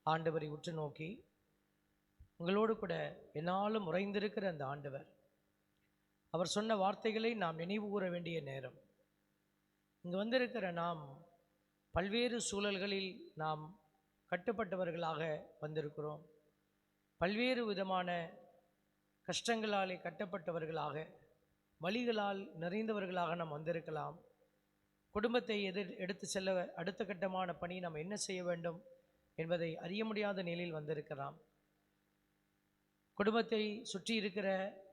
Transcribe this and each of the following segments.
ஆண்டவரை உற்று நோக்கி உங்களோடு கூட என்னாலும் உறைந்திருக்கிற அந்த ஆண்டவர் அவர் சொன்ன வார்த்தைகளை நாம் நினைவு கூற வேண்டிய நேரம். இங்கு வந்திருக்கிற நாம் பல்வேறு சூழல்களில் நாம் கட்டுப்பட்டவர்களாக வந்திருக்கிறோம். பல்வேறு விதமான கஷ்டங்களாலே கட்டப்பட்டவர்களாக, வலிகளால் நிறைந்தவர்களாக நாம் வந்திருக்கலாம். குடும்பத்தை எடுத்து செல்ல அடுத்த கட்டமான பணி நாம் என்ன செய்ய வேண்டும் என்பதை அறிய முடியாத நிலையில் வந்திருக்கலாம். குடும்பத்தை சுற்றி இருக்கிற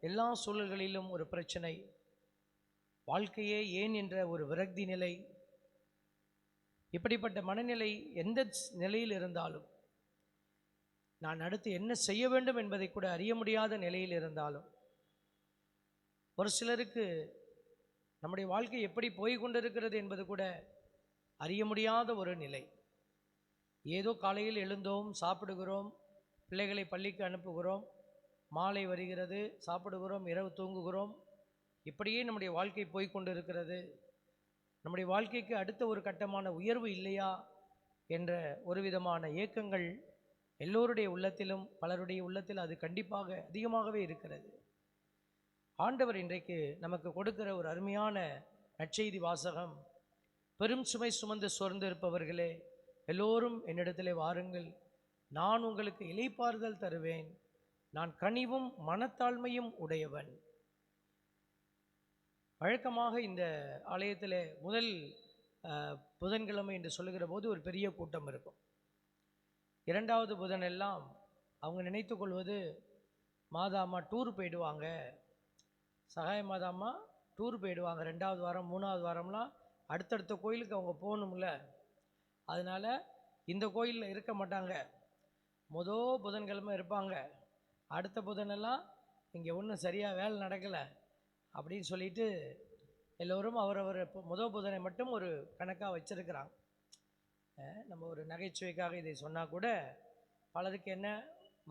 எல்லா சூழல்களிலும் ஒரு பிரச்சனை, வாழ்க்கையே ஏன் என்ற ஒரு விரக்தி நிலை. இப்படிப்பட்ட மனநிலை எந்த நிலையில் இருந்தாலும், நான் அடுத்து என்ன செய்ய வேண்டும் என்பதை கூட அறிய முடியாத நிலையில் இருந்தாலும், ஒரு சிலருக்கு நம்முடைய வாழ்க்கை எப்படி போய்கொண்டிருக்கிறது என்பது கூட அறிய முடியாத ஒரு நிலை. ஏதோ காலையில் எழுந்தோம், சாப்பிடுகிறோம், பிள்ளைகளை பள்ளிக்கு அனுப்புகிறோம், மாலை வருகிறது, சாப்பிடுகிறோம், இரவு தூங்குகிறோம். இப்படியே நம்முடைய வாழ்க்கை போய்கொண்டிருக்கிறது. நம்முடைய வாழ்க்கைக்கு அடுத்த ஒரு கட்டமான உயர்வு இல்லையா என்ற ஒரு விதமான ஏக்கங்கள் எல்லோருடைய உள்ளத்திலும், பலருடைய உள்ளத்தில் அது கண்டிப்பாக அதிகமாகவே இருக்கிறது. ஆண்டவர் இன்றைக்கு நமக்கு கொடுக்கிற ஒரு அருமையான நற்செய்தி வாசகம், பெரும் சுமை சுமந்து சோர்ந்து இருப்பவர்களே எல்லோரும் என்னிடத்திலே வாருங்கள், நான் உங்களுக்கு இளைப்பாறுதல் தருவேன், நான் கனிவும் மனத்தாழ்மையும் உடையவன். வழக்கமாக இந்த ஆலயத்தில் முதல் புதன்கிழமை என்று சொல்லுகிற போது ஒரு பெரிய கூட்டம் இருக்கும். இரண்டாவது புதனெல்லாம் அவங்க நினைத்து கொள்வது, மாதாம்மா டூர் போயிடுவாங்க, சகாய மாதாம்மா டூர் போயிடுவாங்க, 2வது வாரம் 3வது வாரம்லாம் அடுத்தடுத்த கோயிலுக்கு அவங்க போகணும்ல, அதனால் இந்த கோயிலில் இருக்க மாட்டாங்க, புதன்கிழமை இருப்பாங்க, அடுத்த புதனெல்லாம் இங்கே ஒன்றும் சரியாக வேலை நடக்கலை அப்படின்னு சொல்லிட்டு எல்லோரும் அவரவர் புதனை மட்டும் ஒரு கணக்காக வச்சுருக்கிறாங்க. நம்ம ஒரு நகைச்சுவைக்காக இதை சொன்னால் கூட பலருக்கு என்ன,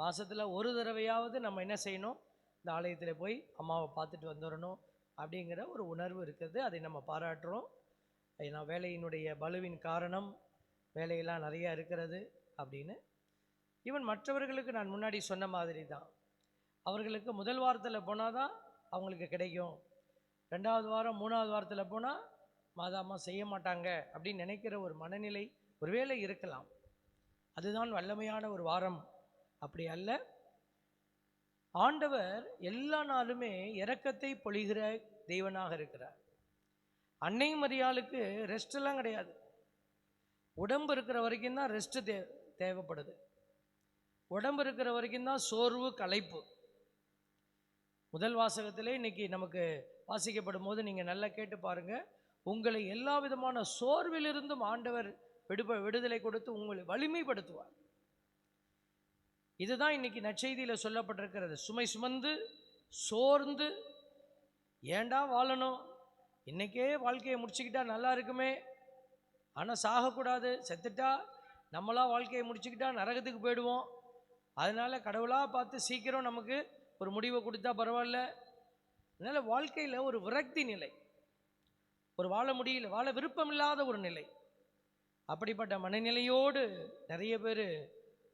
மாதத்தில் ஒரு தடவையாவது நம்ம என்ன செய்யணும், இந்த ஆலயத்தில் போய் அம்மாவை பார்த்துட்டு வந்துடணும் அப்படிங்கிற ஒரு உணர்வு இருக்கிறது. அதை நம்ம பாராட்டுறோம். ஏன்னா வேலையினுடைய பலுவின் காரணம், வேலையெல்லாம் நிறையா இருக்கிறது அப்படின்னு. ஈவன் மற்றவர்களுக்கு நான் முன்னாடி சொன்ன மாதிரி தான், அவர்களுக்கு முதல் வாரத்தில் போனால் தான் அவங்களுக்கு கிடைக்கும், 2வது வாரம் 3வது வாரத்தில் போனால் மாதாம்மா செய்ய மாட்டாங்க அப்படின்னு நினைக்கிற ஒரு மனநிலை ஒருவேளை இருக்கலாம். அதுதான் வல்லமையான ஒரு வாரம். அப்படி அல்ல. ஆண்டவர் எல்லா நாளுமே இரக்கத்தை பொழிகிற தெய்வனாக இருக்கிறார். அன்னை மரியாளுக்கு ரெஸ்டெல்லாம் கிடையாது. உடம்பு இருக்கிற வரைக்கும் தான் ரெஸ்ட் தேவைப்படுது. உடம்பு இருக்கிற வரைக்கும் தான் சோர்வு, களைப்பு. முதல் வாசகத்திலே இன்னைக்கு நமக்கு வாசிக்கப்படும் போது நீங்கள் நல்லா கேட்டு பாருங்கள், உங்களை எல்லா விதமான சோர்விலிருந்தும் ஆண்டவர் விடுதலை கொடுத்து உங்களை வலிமைப்படுத்துவார். இதுதான் இன்னைக்கு நற்செய்தியில் சொல்லப்பட்டிருக்கிறது. சுமை சுமந்து சோர்ந்து ஏண்டா வாழணும், இன்றைக்கே வாழ்க்கையை முடிச்சுக்கிட்டா நல்லா இருக்குமே, ஆனால் சாகக்கூடாது, செத்துட்டா நம்மளாம் வாழ்க்கையை முடிச்சுக்கிட்டா நரகத்துக்கு போயிடுவோம், அதனால் கடவுளாக பார்த்து சீக்கிரம் நமக்கு ஒரு முடிவை கொடுத்தா பரவாயில்ல. அதனால் வாழ்க்கையில் ஒரு விரக்தி நிலை, ஒரு வாழ முடியல, வாழ விருப்பம் இல்லாத ஒரு நிலை, அப்படிப்பட்ட மனநிலையோடு நிறைய பேர்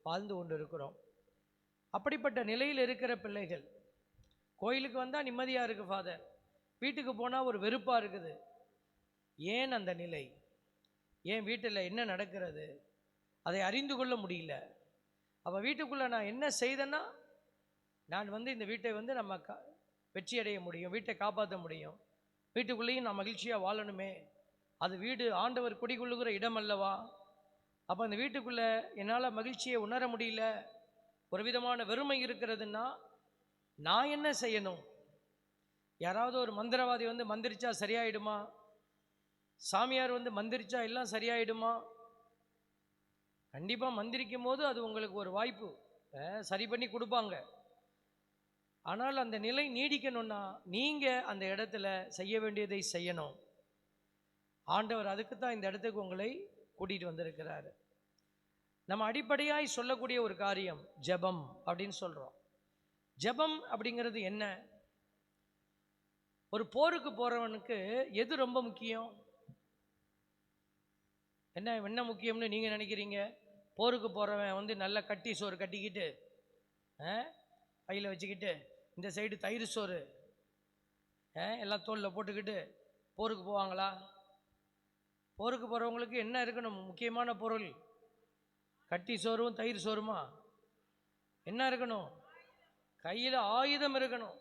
வாழ்ந்து கொண்டு இருக்கிறோம். அப்படிப்பட்ட நிலையில் இருக்கிற பிள்ளைகள் கோயிலுக்கு வந்தால் நிம்மதியாக இருக்குது ஃபாதர், வீட்டுக்கு போனால் ஒரு வெறுப்பாக இருக்குது. ஏன் அந்த நிலை? ஏன் வீட்டில் என்ன நடக்கிறது அதை அறிந்து கொள்ள முடியல. அவள் வீட்டுக்குள்ளே நான் என்ன செய்தேன்னா, நான் இந்த வீட்டை நம்ம வெற்றி அடைய முடியும், வீட்டை காப்பாற்ற முடியும், வீட்டுக்குள்ளேயும் நான் மகிழ்ச்சியாக வாழணுமே, அது வீடு ஆண்டவர் குடிகொள்ளுகிற இடம் அல்லவா, அப்போ அந்த வீட்டுக்குள்ளே என்னால் மகிழ்ச்சியை உணர முடியல, ஒரு விதமான வெறுமை இருக்கிறதுன்னா நான் என்ன செய்யணும்? யாராவது ஒரு மந்திரவாதி மந்திரிச்சா சரியாயிடுமா? சாமியார் மந்திரிச்சா எல்லாம் சரியாயிடுமா? கண்டிப்பாக மந்திரிக்கும் போது அது உங்களுக்கு ஒரு வாய்ப்பு, சரி பண்ணி கொடுப்பாங்க. ஆனால் அந்த நிலை நீடிக்கணும்னா நீங்கள் அந்த இடத்துல செய்ய வேண்டியதை செய்யணும். ஆண்டவர் அதுக்கு தான் இந்த இடத்துக்கு உங்களை கூட்டிகிட்டு வந்திருக்கிறாரு. நம்ம அடிப்படையாய் சொல்லக்கூடிய ஒரு காரியம் ஜெபம் அப்படின்னு சொல்கிறோம். ஜெபம் அப்படிங்கிறது என்ன? ஒரு போருக்கு போகிறவனுக்கு எது ரொம்ப முக்கியம்? என்ன முக்கியம்னு நீங்கள் நினைக்கிறீங்க? போருக்கு போகிறவன் வந்து நல்ல கட்டி சோறு கட்டிக்கிட்டு கையில் வச்சுக்கிட்டு, இந்த சைடு தயிர் சோறு எல்லாம் தோளில் போட்டுக்கிட்டு போருக்கு போவாங்களா? போருக்கு போகிறவங்களுக்கு என்ன இருக்கணும்? முக்கியமான பொருள் கட்டி சோறும் தயிர் சோறுமா? என்ன இருக்கணும்? கையில் ஆயுதம் இருக்கணும்,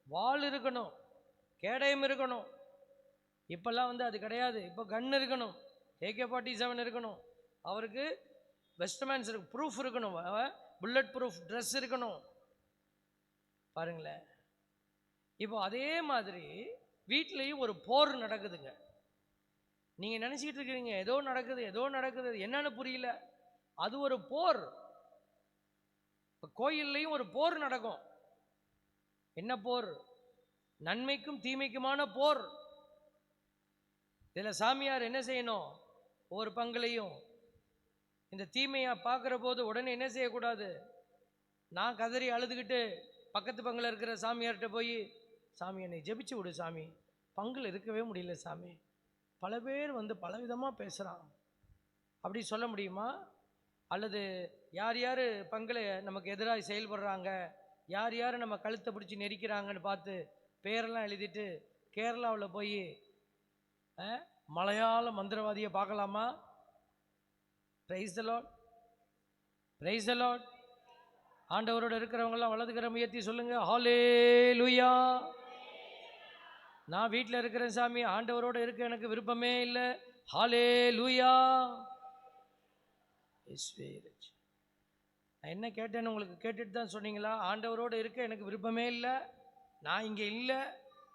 வாள் இருக்கணும், கேடயம் இருக்கணும். இப்போல்லாம் வந்து அது கிடையாது. இப்போ கன் இருக்கணும், AK-47 இருக்கணும், அவருக்கு வெஸ்ட்மேன்ஸ் இருக்கு, ப்ரூஃப் இருக்கணும், புல்லட் ப்ரூஃப் ட்ரெஸ் இருக்கணும். பாருங்களேன். இப்போ அதே மாதிரி வீட்லேயும் ஒரு போர் நடக்குதுங்க. நீங்கள் நினச்சிக்கிட்டு இருக்கிறீங்க ஏதோ நடக்குது ஏதோ நடக்குது, என்னன்னு புரியல. அது ஒரு போர். இப்போ கோயில்லையும் ஒரு போர் நடக்கும். என்ன போர்? நன்மைக்கும் தீமைக்குமான போர். இதில் சாமியார் என்ன செய்யணும்? ஒவ்வொரு பங்குலையும் இந்த தீமையை பார்க்குற போது உடனே என்ன செய்யக்கூடாது? நான் கதறி அழுதுகிட்டு பக்கத்து பங்கில் இருக்கிற சாமியார்கிட்ட போய், சாமி என்னை ஜெபிச்சு விடு சாமி, பங்கில் இருக்கவே முடியல சாமி, பல பேர் வந்து பலவிதமாக பேசுகிறான், அப்படி சொல்ல முடியுமா? அல்லது யார் யார் பங்கில் நமக்கு எதிராக செயல்படுறாங்க, யார் யார் நம்ம கழுத்தை பிடிச்சி நெரிக்கிறாங்கன்னு பார்த்து பேரெல்லாம் எழுதிட்டு கேரளாவில் போய் மலையாள மந்திரவாதியை பார்க்கலாமா? Praise the Lord, praise the Lord. ஆண்டவரோட இருக்கிறவங்கெல்லாம் வலதுகிற முயற்சி சொல்லுங்க, ஹல்லேலூயா. நான் வீட்டில் இருக்கிறேன் சாமி, ஆண்டவரோட இருக்க எனக்கு விருப்பமே இல்லை, ஹல்லேலூயா. நான் என்ன கேட்டேன்னு உங்களுக்கு கேட்டுட்டு தான் சொன்னீங்களா? ஆண்டவரோடு இருக்க எனக்கு விருப்பமே இல்லை, நான் இங்கே இல்லை,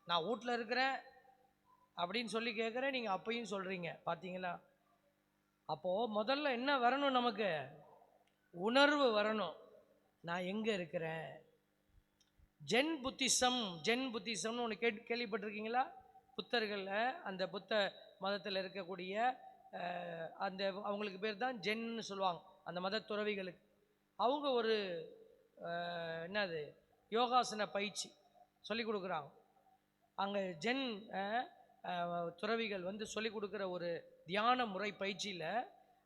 நான் வீட்டில் இருக்கிறேன் அப்படின்னு சொல்லி கேட்குறேன். நீங்கள் அப்பையும் சொல்கிறீங்க, பார்த்தீங்களா? அப்போது முதல்ல என்ன வரணும்? நமக்கு உணர்வு வரணும், நான் எங்கே இருக்கிறேன். ஜென் புத்திசம்னு ஒன்று கேள்விப்பட்டிருக்கீங்களா? புத்தர்களில் அந்த புத்த மதத்தில் இருக்கக்கூடிய அந்த அவங்களுக்கு பேர் தான் ஜென்னு சொல்லுவாங்க, அந்த மத துறவிகளுக்கு. அவங்க ஒரு என்னது யோகாசன பயிற்சி சொல்லி கொடுக்குறாங்க. அங்கே ஜென் துறவிகள் வந்து சொல்லி கொடுக்குற ஒரு தியான முறை பயிற்சியில்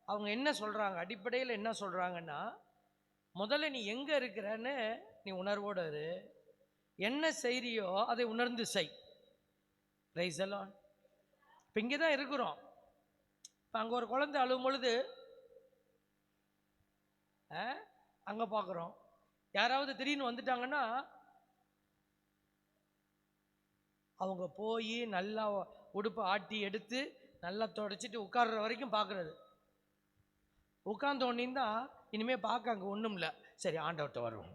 அவங்க என்ன சொல்கிறாங்க, அடிப்படையில் என்ன சொல்கிறாங்கன்னா, முதல்ல நீ எங்கே இருக்கிறன்னு நீ உணர்வோடு இரு, என்ன செய்கிறியோ அதை உணர்ந்து செய். Praise the Lord. இப்போ இங்கே தான் இருக்கிறோம். இப்போ அங்கே ஒரு குழந்தை அழுவும் பொழுது அங்கே பார்க்குறோம். யாராவது திடீர்னு வந்துட்டாங்கன்னா அவங்க போய் நல்லா உடுப்பை ஆட்டி எடுத்து நல்லா தொடச்சிட்டு உட்கார்ற வரைக்கும் பார்க்குறது. உட்கார்ந்தோன்னே தான் இனிமேல் பார்க்க அங்கே ஒன்றும் இல்லை, சரி ஆண்டவர்கிட்ட வருவோம்.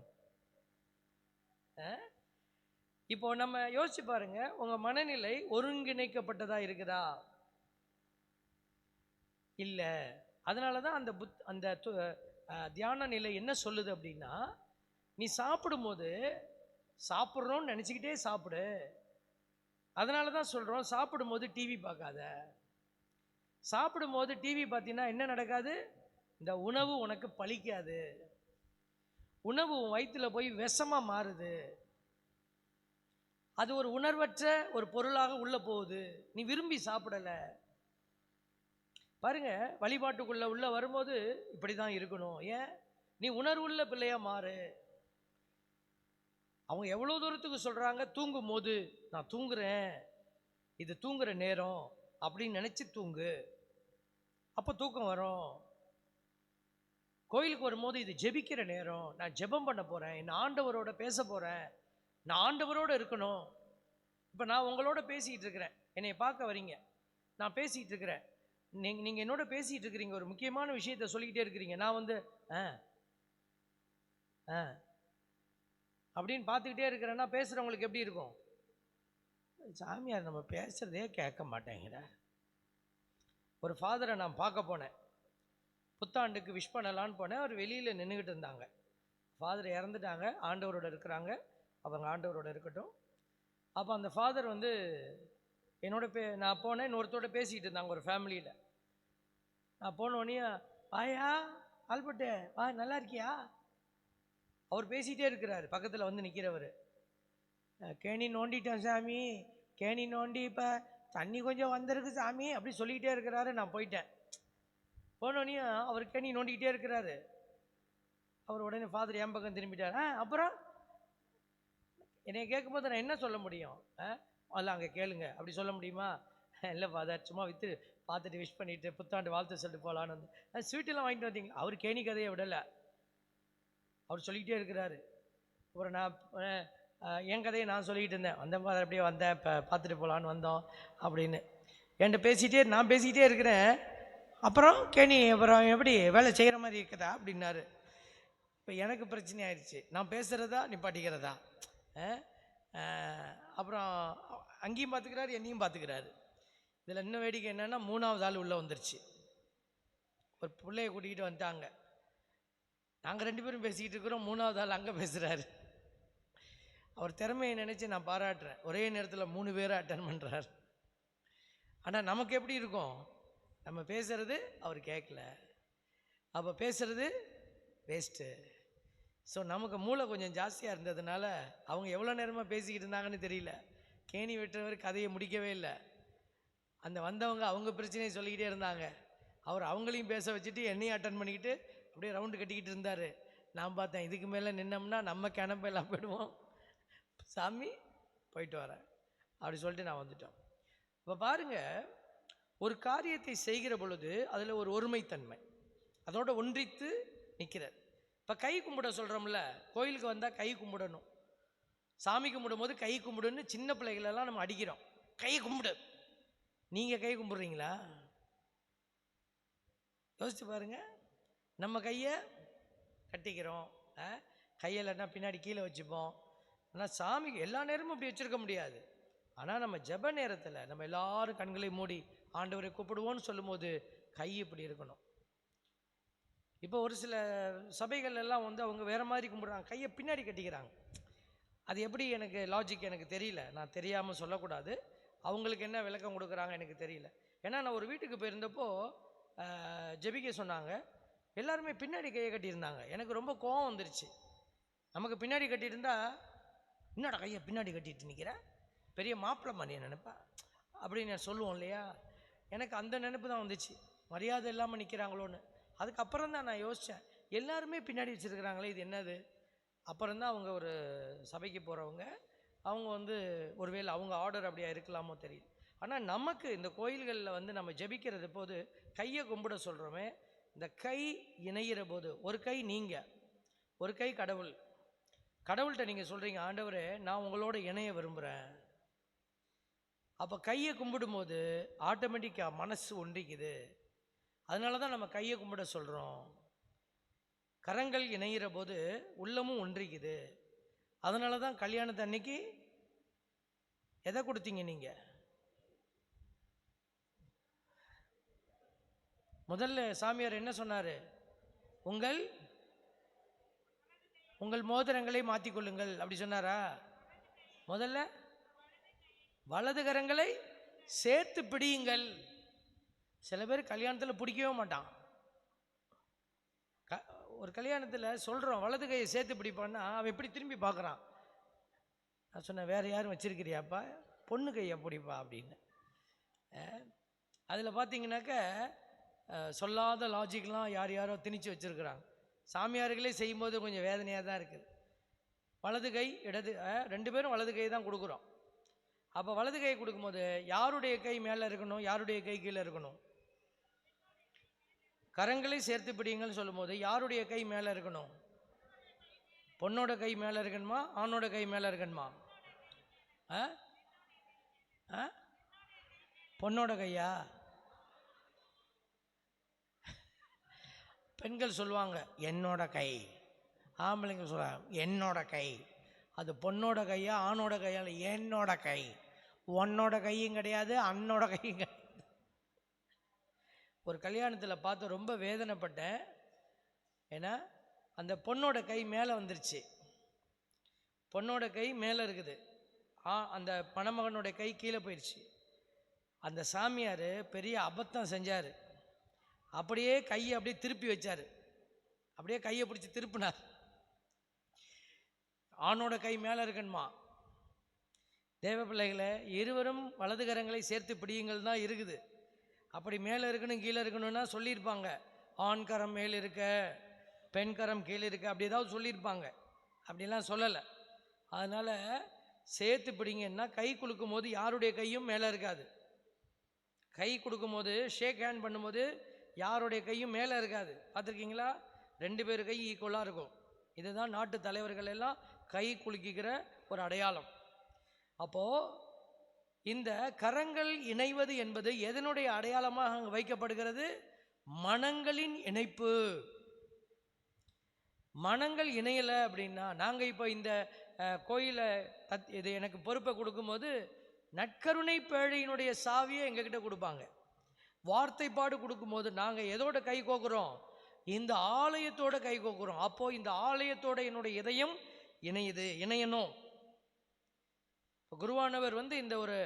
இப்போ நம்ம யோசிச்சு பாருங்க, உங்கள் மனநிலை ஒருங்கிணைக்கப்பட்டதாக இருக்குதா? இல்லை. அதனால தான் அந்த தியான நிலை என்ன சொல்லுது அப்படின்னா, நீ சாப்பிடும்போது சாப்பிட்றோன்னு நினச்சிக்கிட்டே சாப்பிடு. அதனால தான் சொல்கிறோம், சாப்பிடும்போது டிவி பார்க்காத. சாப்பிடும்போது டிவி பார்த்தீங்கன்னா என்ன நடக்காது? இந்த உணவு உனக்கு பலிக்காது, உணவு உன் வயிற்றில் போய் விஷமாக மாறுது, அது ஒரு உணர்வற்ற ஒரு பொருளாக உள்ளே போகுது, நீ விரும்பி சாப்பிடலை. பாருங்க, வழிபாட்டுக்குள்ளே உள்ளே வரும்போது இப்படி தான் இருக்கணும். ஏன்? நீ உணர்வுள்ள பிள்ளையாக மாறு. அவங்க எவ்வளோ தூரத்துக்கு சொல்கிறாங்க, தூங்கும் போது நான் தூங்குறேன், இது தூங்குற நேரம் அப்படின்னு நினச்சி தூங்கு, அப்போ தூக்கம் வரும். கோயிலுக்கு வரும்போது இது ஜெபிக்கிற நேரம், நான் ஜெபம் பண்ண போகிறேன், என் ஆண்டவரோட பேச போகிறேன், நான் ஆண்டவரோடு இருக்கணும். இப்போ நான் உங்களோட பேசிகிட்டு இருக்கிறேன், என்னை பார்க்க வரீங்க, நான் பேசிகிட்டு இருக்கிறேன், நீங்கள் என்னோட பேசிகிட்டு இருக்கிறீங்க, ஒரு முக்கியமான விஷயத்த சொல்லிக்கிட்டே இருக்கிறீங்க, நான் வந்து அப்படின்னு பார்த்துக்கிட்டே இருக்கிறேன்னா பேசுகிறவங்களுக்கு எப்படி இருக்கும்? சாமியார் நம்ம பேசுகிறதே கேட்க மாட்டேங்கிற. ஒரு ஃபாதரை நான் பார்க்க போனேன், புத்தாண்டுக்கு விஷ் பண்ணலான்னு போனேன். அவர் வெளியில் நின்றுக்கிட்டு இருந்தாங்க. ஃபாதர் இறந்துட்டாங்க, ஆண்டவரோட இருக்கிறாங்க, அவங்க ஆண்டவரோட இருக்கட்டும். அப்போ அந்த ஃபாதர் வந்து என்னோட நான் போனேன், இன்னொருத்தோட பேசிக்கிட்டு இருந்தாங்க ஒரு ஃபேமிலியில். நான் போனோடனே, வாயா ஆல்பர்ட்டு வா, நல்லா இருக்கியா? அவர் பேசிகிட்டே இருக்கிறார், பக்கத்தில் வந்து நிற்கிறவர். கேணி நோண்டிட்டேன் சாமி, கேணி நோண்டி இப்போ தண்ணி கொஞ்சம் வந்திருக்கு சாமி அப்படி சொல்லிக்கிட்டே இருக்கிறாரு. நான் போயிட்டேன். போனோடனே அவர் கேணி நோண்டிக்கிட்டே இருக்கிறாரு. அவர் உடனே ஃபாதர் என் பக்கம் திரும்பிட்டார். அப்புறம் என்னை கேட்கும்போது நான் என்ன சொல்ல முடியும்? அதில் அங்கே கேளுங்க அப்படி சொல்ல முடியுமா? இல்லை ஃபாதர், சும்மா விற்று பார்த்துட்டு விஷ் பண்ணிவிட்டு புத்தாண்டு வாழ்த்து சொல்லிட்டு போகலான்னு வந்து ஸ்வீட்டெல்லாம் வாங்கிட்டு வந்தீங்க. அவர் கேணி கதையை விடலை, அவர் சொல்லிக்கிட்டே இருக்கிறாரு. அப்புறம் நான் என் கதையை நான் சொல்லிக்கிட்டு இருந்தேன். வந்த ஃபாதர் அப்படியே வந்தேன், இப்போ பார்த்துட்டு போகலான்னு வந்தோம் அப்படின்னு என்கிட்ட நான் பேசிக்கிட்டே இருக்கிறேன். அப்புறம் கேணி அப்புறம் எப்படி வேலை செய்கிற மாதிரி இருக்குதா அப்படின்னாரு. இப்போ எனக்கு பிரச்சனை ஆயிடுச்சு, நான் பேசுகிறதா நிப்பாட்டிக்கிறதா? அப்புறம் அங்கேயும் பார்த்துக்கிறாரு, என்னையும் பார்த்துக்கிறாரு. இதில் இன்னும் வேடிக்கை என்னென்னா, 3வது ஆள் உள்ளே வந்துருச்சு. ஒரு பிள்ளையை கூட்டிகிட்டு வந்துட்டாங்க. நாங்கள் 2 பேரும் பேசிக்கிட்டு இருக்கிறோம், 3வது ஆள் அங்கே பேசுகிறாரு. அவர் திறமையை நினச்சி நான் பாராட்டுறேன். ஒரே நேரத்தில் 3 பேரை அட்டன் பண்ணுறாரு. ஆனால் நமக்கு எப்படி இருக்கும்? நம்ம பேசுகிறது அவர் கேட்கல, அப்போ பேசுகிறது வேஸ்ட்டு. ஸோ நமக்கு மூளை கொஞ்சம் ஜாஸ்தியாக இருந்ததுனால அவங்க எவ்வளோ நேரமாக பேசிக்கிட்டு இருந்தாங்கன்னு தெரியல. கேணி வெட்டுறவர் கதையை முடிக்கவே இல்லை. அந்த வந்தவங்க அவங்க பிரச்சனையை சொல்லிக்கிட்டே இருந்தாங்க. அவர் அவங்களையும் பேச வச்சுட்டு என்னையும் அட்டன் பண்ணிக்கிட்டு அப்படியே ரவுண்டு கட்டிக்கிட்டு இருந்தார். நான் பார்த்தேன், இதுக்கு மேலே நின்னோம்னா நம்ம கிளம்பெல்லாம் போயிடுவோம், சாமி போயிட்டு வரேன் அப்படி சொல்லிட்டு நான் வந்துட்டோம். இப்போ பாருங்கள், ஒரு காரியத்தை செய்கிற பொழுது அதில் ஒரு ஒருமைத்தன்மை, அதோடு ஒன்றித்து நிற்கிறார். இப்போ கை கும்பிட சொல்கிறோம்ல, கோயிலுக்கு வந்தால் கை கும்பிடணும். சாமி கும்பிடும் போது கை கும்பிடுன்னு சின்ன பிள்ளைகளெல்லாம் நம்ம அடிக்கிறோம், கை கும்பிடு. நீங்கள் கை கும்பிட்றீங்களா? யோசிச்சு பாருங்க. நம்ம கையை கட்டிக்கிறோம், கையிலன்னா பின்னாடி கீழே வச்சுப்போம். ஆனால் சாமிக்கு எல்லா நேரமும் அப்படி வச்சுருக்க முடியாது. ஆனால் நம்ம ஜெப நேரத்தில் நம்ம எல்லாரும் கண்களை மூடி ஆண்டவரை கூப்பிடுவோன்னு சொல்லும்போது கை இப்படி இருக்கணும். இப்போ ஒரு சில சபைகள் எல்லாம் வந்து அவங்க வேறு மாதிரி கும்பிட்றாங்க, கையை பின்னாடி கட்டிக்கிறாங்க. அது எப்படி, எனக்கு லாஜிக் எனக்கு தெரியல, நான் தெரியாமல் சொல்லக்கூடாது. அவங்களுக்கு என்ன விளக்கம் கொடுக்குறாங்க எனக்கு தெரியல. ஏன்னா நான் ஒரு வீட்டுக்கு போயிருந்தப்போ ஜெபிக்க சொன்னாங்க, எல்லாருமே பின்னாடி கையை கட்டியிருந்தாங்க. எனக்கு ரொம்ப கோவம் வந்துருச்சு. நமக்கு பின்னாடி கட்டியிருந்தா, என்னோட கையை பின்னாடி கட்டிட்டு நிற்கிற, பெரிய மாப்பிள்ளை மாதிரியே நினைப்பா அப்படின்னு சொல்லுவோம் இல்லையா? எனக்கு அந்த நினைப்பு தான் வந்துச்சு, மரியாதை இல்லாமல் நிற்கிறாங்களோன்னு. அதுக்கப்புறம் தான் நான் யோசித்தேன், எல்லாருமே பின்னாடி வச்சுருக்கிறாங்களே, இது என்னது? அப்புறம்தான் அவங்க ஒரு சபைக்கு போகிறவங்க, அவங்க வந்து ஒருவேளை அவங்க ஆர்டர் அப்படியா இருக்கலாமோ தெரியும். ஆனால் நமக்கு இந்த கோயில்களில் வந்து நம்ம ஜெபிக்கிறது போது கையை கும்பிட சொல்கிறோமே, இந்த கை இணைகிற போது ஒரு கை நீங்கள், ஒரு கை கடவுள். கடவுள்கிட்ட நீங்கள் சொல்கிறீங்க, ஆண்டவரே நான் உங்களோட இணைய விரும்புகிறேன். அப்போ கையை கும்பிடும்போது ஆட்டோமேட்டிக்காக மனசு ஒன்றிக்குது. அதனால தான் நம்ம கையை கும்பிட சொல்கிறோம். கரங்கள் இணைகிற போது உள்ளமும் ஒன்றிக்குது. அதனால தான் கல்யாணத்து அன்னைக்கு எதை கொடுத்தீங்க நீங்கள்? முதல்ல சாமியார் என்ன சொன்னார்? உங்கள் மோதிரங்களை மாற்றிக்கொள்ளுங்கள் அப்படி சொன்னாரா? முதல்ல வலது கரங்களை சேர்த்து பிடியுங்கள். சில பேர் கல்யாணத்தில் பிடிக்கவே மாட்டான். ஒரு கல்யாணத்தில் சொல்கிறோம் வலது கையை சேர்த்து பிடிப்பான்னா அவன் எப்படி திரும்பி பார்க்குறான். நான் சொன்னேன், வேறு யாரும் வச்சிருக்கிறியாப்பா, பொண்ணு கையை பிடிப்பா அப்படின்னு. அதில் பார்த்தீங்கன்னாக்க சொல்லாத லாஜிக்லாம் யாரோ திணிச்சு வச்சுருக்குறாங்க. சாமியார்களே செய்யும்போது கொஞ்சம் வேதனையாக தான் இருக்குது. வலது கை இடது, 2 பேரும் வலது கை தான் கொடுக்குறோம். அப்போ வலது கை கொடுக்கும்போது யாருடைய கை மேலே இருக்கணும், யாருடைய கை கீழே இருக்கணும்? கரங்களை சேர்த்து பிடிங்கன்னு சொல்லும்போது யாருடைய கை மேலே இருக்கணும்? பொண்ணோட கை மேலே இருக்கணுமா, ஆணோட கை மேலே இருக்கணுமா? பொண்ணோட கையா? பெண்கள் சொல்லுவாங்க என்னோட கை, ஆம்பளைங்க சொல்லுவாங்க என்னோட கை. அது பொண்ணோட கையா ஆணோட கையா? என்னோட கை. உன்னோட கையும் கிடையாது, அண்ணோட கையும் கிடையாது. ஒரு கல்யாணத்தில் பார்த்து ரொம்ப வேதனைப்பட்டேன். ஏன்னா அந்த பொண்ணோட கை மேலே வந்துருச்சு, பொண்ணோட கை மேலே இருக்குது, அந்த மணமகனோட கை கீழே போயிடுச்சு. அந்த சாமியார் பெரிய அபத்தம் செஞ்சார். அப்படியே கையை அப்படியே திருப்பி வச்சார், அப்படியே கையை பிடிச்சி திருப்பினார். ஆணோட கை மேலே இருக்கணுமா? தேவ பிள்ளைகளை, இருவரும் வலது கரங்களை சேர்த்து பிடியுங்கள் தான் இருக்குது. அப்படி மேலே இருக்கணும் கீழே இருக்கணும்னா சொல்லியிருப்பாங்க. ஆண் கரம் மேல் இருக்க, பெண் கரம் கீழே இருக்க, அப்படி ஏதாவது சொல்லியிருப்பாங்க. அப்படிலாம் சொல்லலை. அதனால் சேர்த்து பிடிங்கன்னா கை குலுக்கும் போது யாருடைய கையும் மேலே இருக்காது. கை கொடுக்கும்போது ஷேக் ஹேண்ட் பண்ணும்போது யாருடைய கையும் மேலே இருக்காது. பார்த்துருக்கீங்களா? 2 பேர் கை ஈக்குவலாக இருக்கும். இதுதான் நாட்டு தலைவர்கள் எல்லாம் கை குலுக்கிக்கிற ஒரு அடையாளம். அப்போது இந்த கரங்கள் இணைவது என்பது எதனுடைய அடையாளமாக அங்கே வைக்கப்படுகிறது? மனங்களின் இணைப்பு. மனங்கள் இணையலை அப்படின்னா, நாங்கள் இப்போ இந்த கோயிலை இது எனக்கு பொறுப்பை கொடுக்கும்போது நற்கருணை பேழையினுடைய சாவியை எங்ககிட்ட கொடுப்பாங்க. வார்த்தைப்பாடு கொடுக்கும்போது நாங்கள் எதோட கை கோக்குறோம்? இந்த ஆலயத்தோட கை கோக்குறோம். அப்போது இந்த ஆலயத்தோட என்னுடைய இதயம் இணையணும். குருவானவர் இந்த ஒரு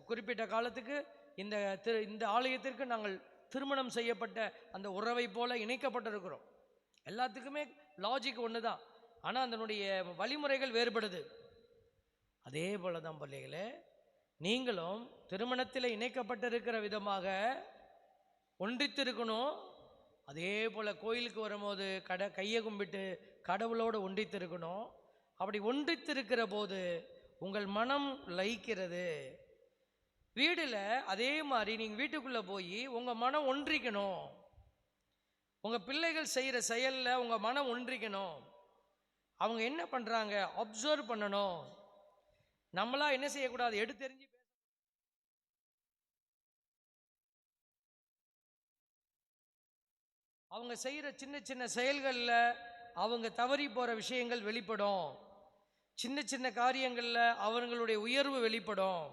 குறிப்பிட்ட காலத்துக்கு இந்த ஆலயத்திற்கு நாங்கள் திருமணம் செய்யப்பட்ட அந்த உறவை போல இணைக்கப்பட்டிருக்கிறோம். எல்லாத்துக்குமே லாஜிக் ஒன்று தான், ஆனால் அதனுடைய வழிமுறைகள் வேறுபடுது. அதே போல தான் பிள்ளைகளே, நீங்களும் திருமணத்தில் இணைக்கப்பட்டிருக்கிற விதமாக ஒன்றித்திருக்கணும். அதே போல் கோயிலுக்கு வரும்போது கையை கும்பிட்டு கடவுளோடு ஒன்றித்திருக்கணும். அப்படி ஒன்றித்திருக்கிற போது உங்கள் மனம் லயிக்கிறது. வீடில் அதே மாதிரி நீங்கள் வீட்டுக்குள்ளே போய் உங்கள் மனம் ஒன்றிக்கணும். உங்கள் பிள்ளைகள் செய்கிற செயலில் உங்கள் மனம் ஒன்றிக்கணும். அவங்க என்ன பண்ணுறாங்க அப்சர்வ் பண்ணணும். நம்மளா என்ன செய்யக்கூடாது, எடுத்தெறிஞ்சு அவங்க செய்கிற சின்ன சின்ன செயல்களில் அவங்க தவறி போகிற விஷயங்கள் வெளிப்படும். சின்ன சின்ன காரியங்களில் அவர்களுடைய உயர்வு வெளிப்படும்.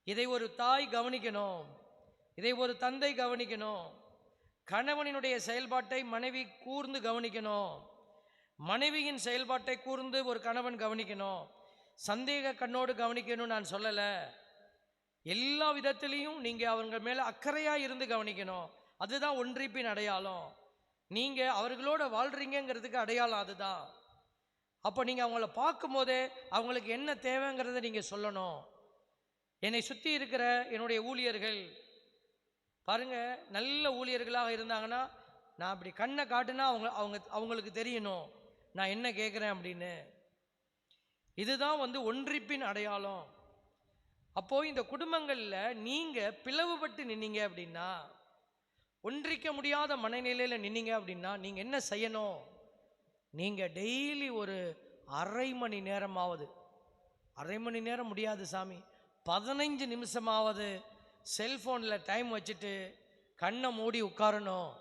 இதை ஒரு தாய் கவனிக்கணும், இதை ஒரு தந்தை கவனிக்கணும். கணவனினுடைய செயல்பாட்டை மனைவி கூர்ந்து கவனிக்கணும், மனைவியின் செயல்பாட்டை கூர்ந்து ஒரு கணவன் கவனிக்கணும். சந்தேக கண்ணோடு கவனிக்கணும்னு நான் சொல்லலை. எல்லா விதத்திலையும் நீங்கள் அவங்க மேலே அக்கறையாக இருந்து கவனிக்கணும். அதுதான் ஒன்றிப்பின் அடையாளம். நீங்கள் அவர்களோட வாழ்கிறீங்கிறதுக்கு அடையாளம் அதுதான். அப்போ நீங்கள் அவங்கள பார்க்கும் போதே அவங்களுக்கு என்ன தேவைங்கிறத நீங்கள் சொல்லணும். என்னை சுற்றி இருக்கிற என்னுடைய ஊழியர்கள் பாருங்கள், நல்ல ஊழியர்களாக இருந்தாங்கன்னா நான் அப்படி கண்ணை காட்டுனா அவங்களுக்கு தெரியணும் நான் என்ன கேட்குறேன் அப்படின்னு. இதுதான் ஒன்றிப்பின் அடையாளம். அப்போது இந்த குடும்பங்களில் நீங்கள் பிளவுபட்டு நின்னீங்க அப்படின்னா, ஒன்றிக்க முடியாத மனநிலையில் நின்னீங்க அப்படின்னா நீங்கள் என்ன செய்யணும்? நீங்கள் டெய்லி ஒரு அரை மணி நேரமாவது, அரை மணி நேரம் முடியாது சாமி, 15 நிமிஷமாவது செல்ஃபோனில் டைம் வச்சுட்டு கண்ணை மூடி உட்காரணும்.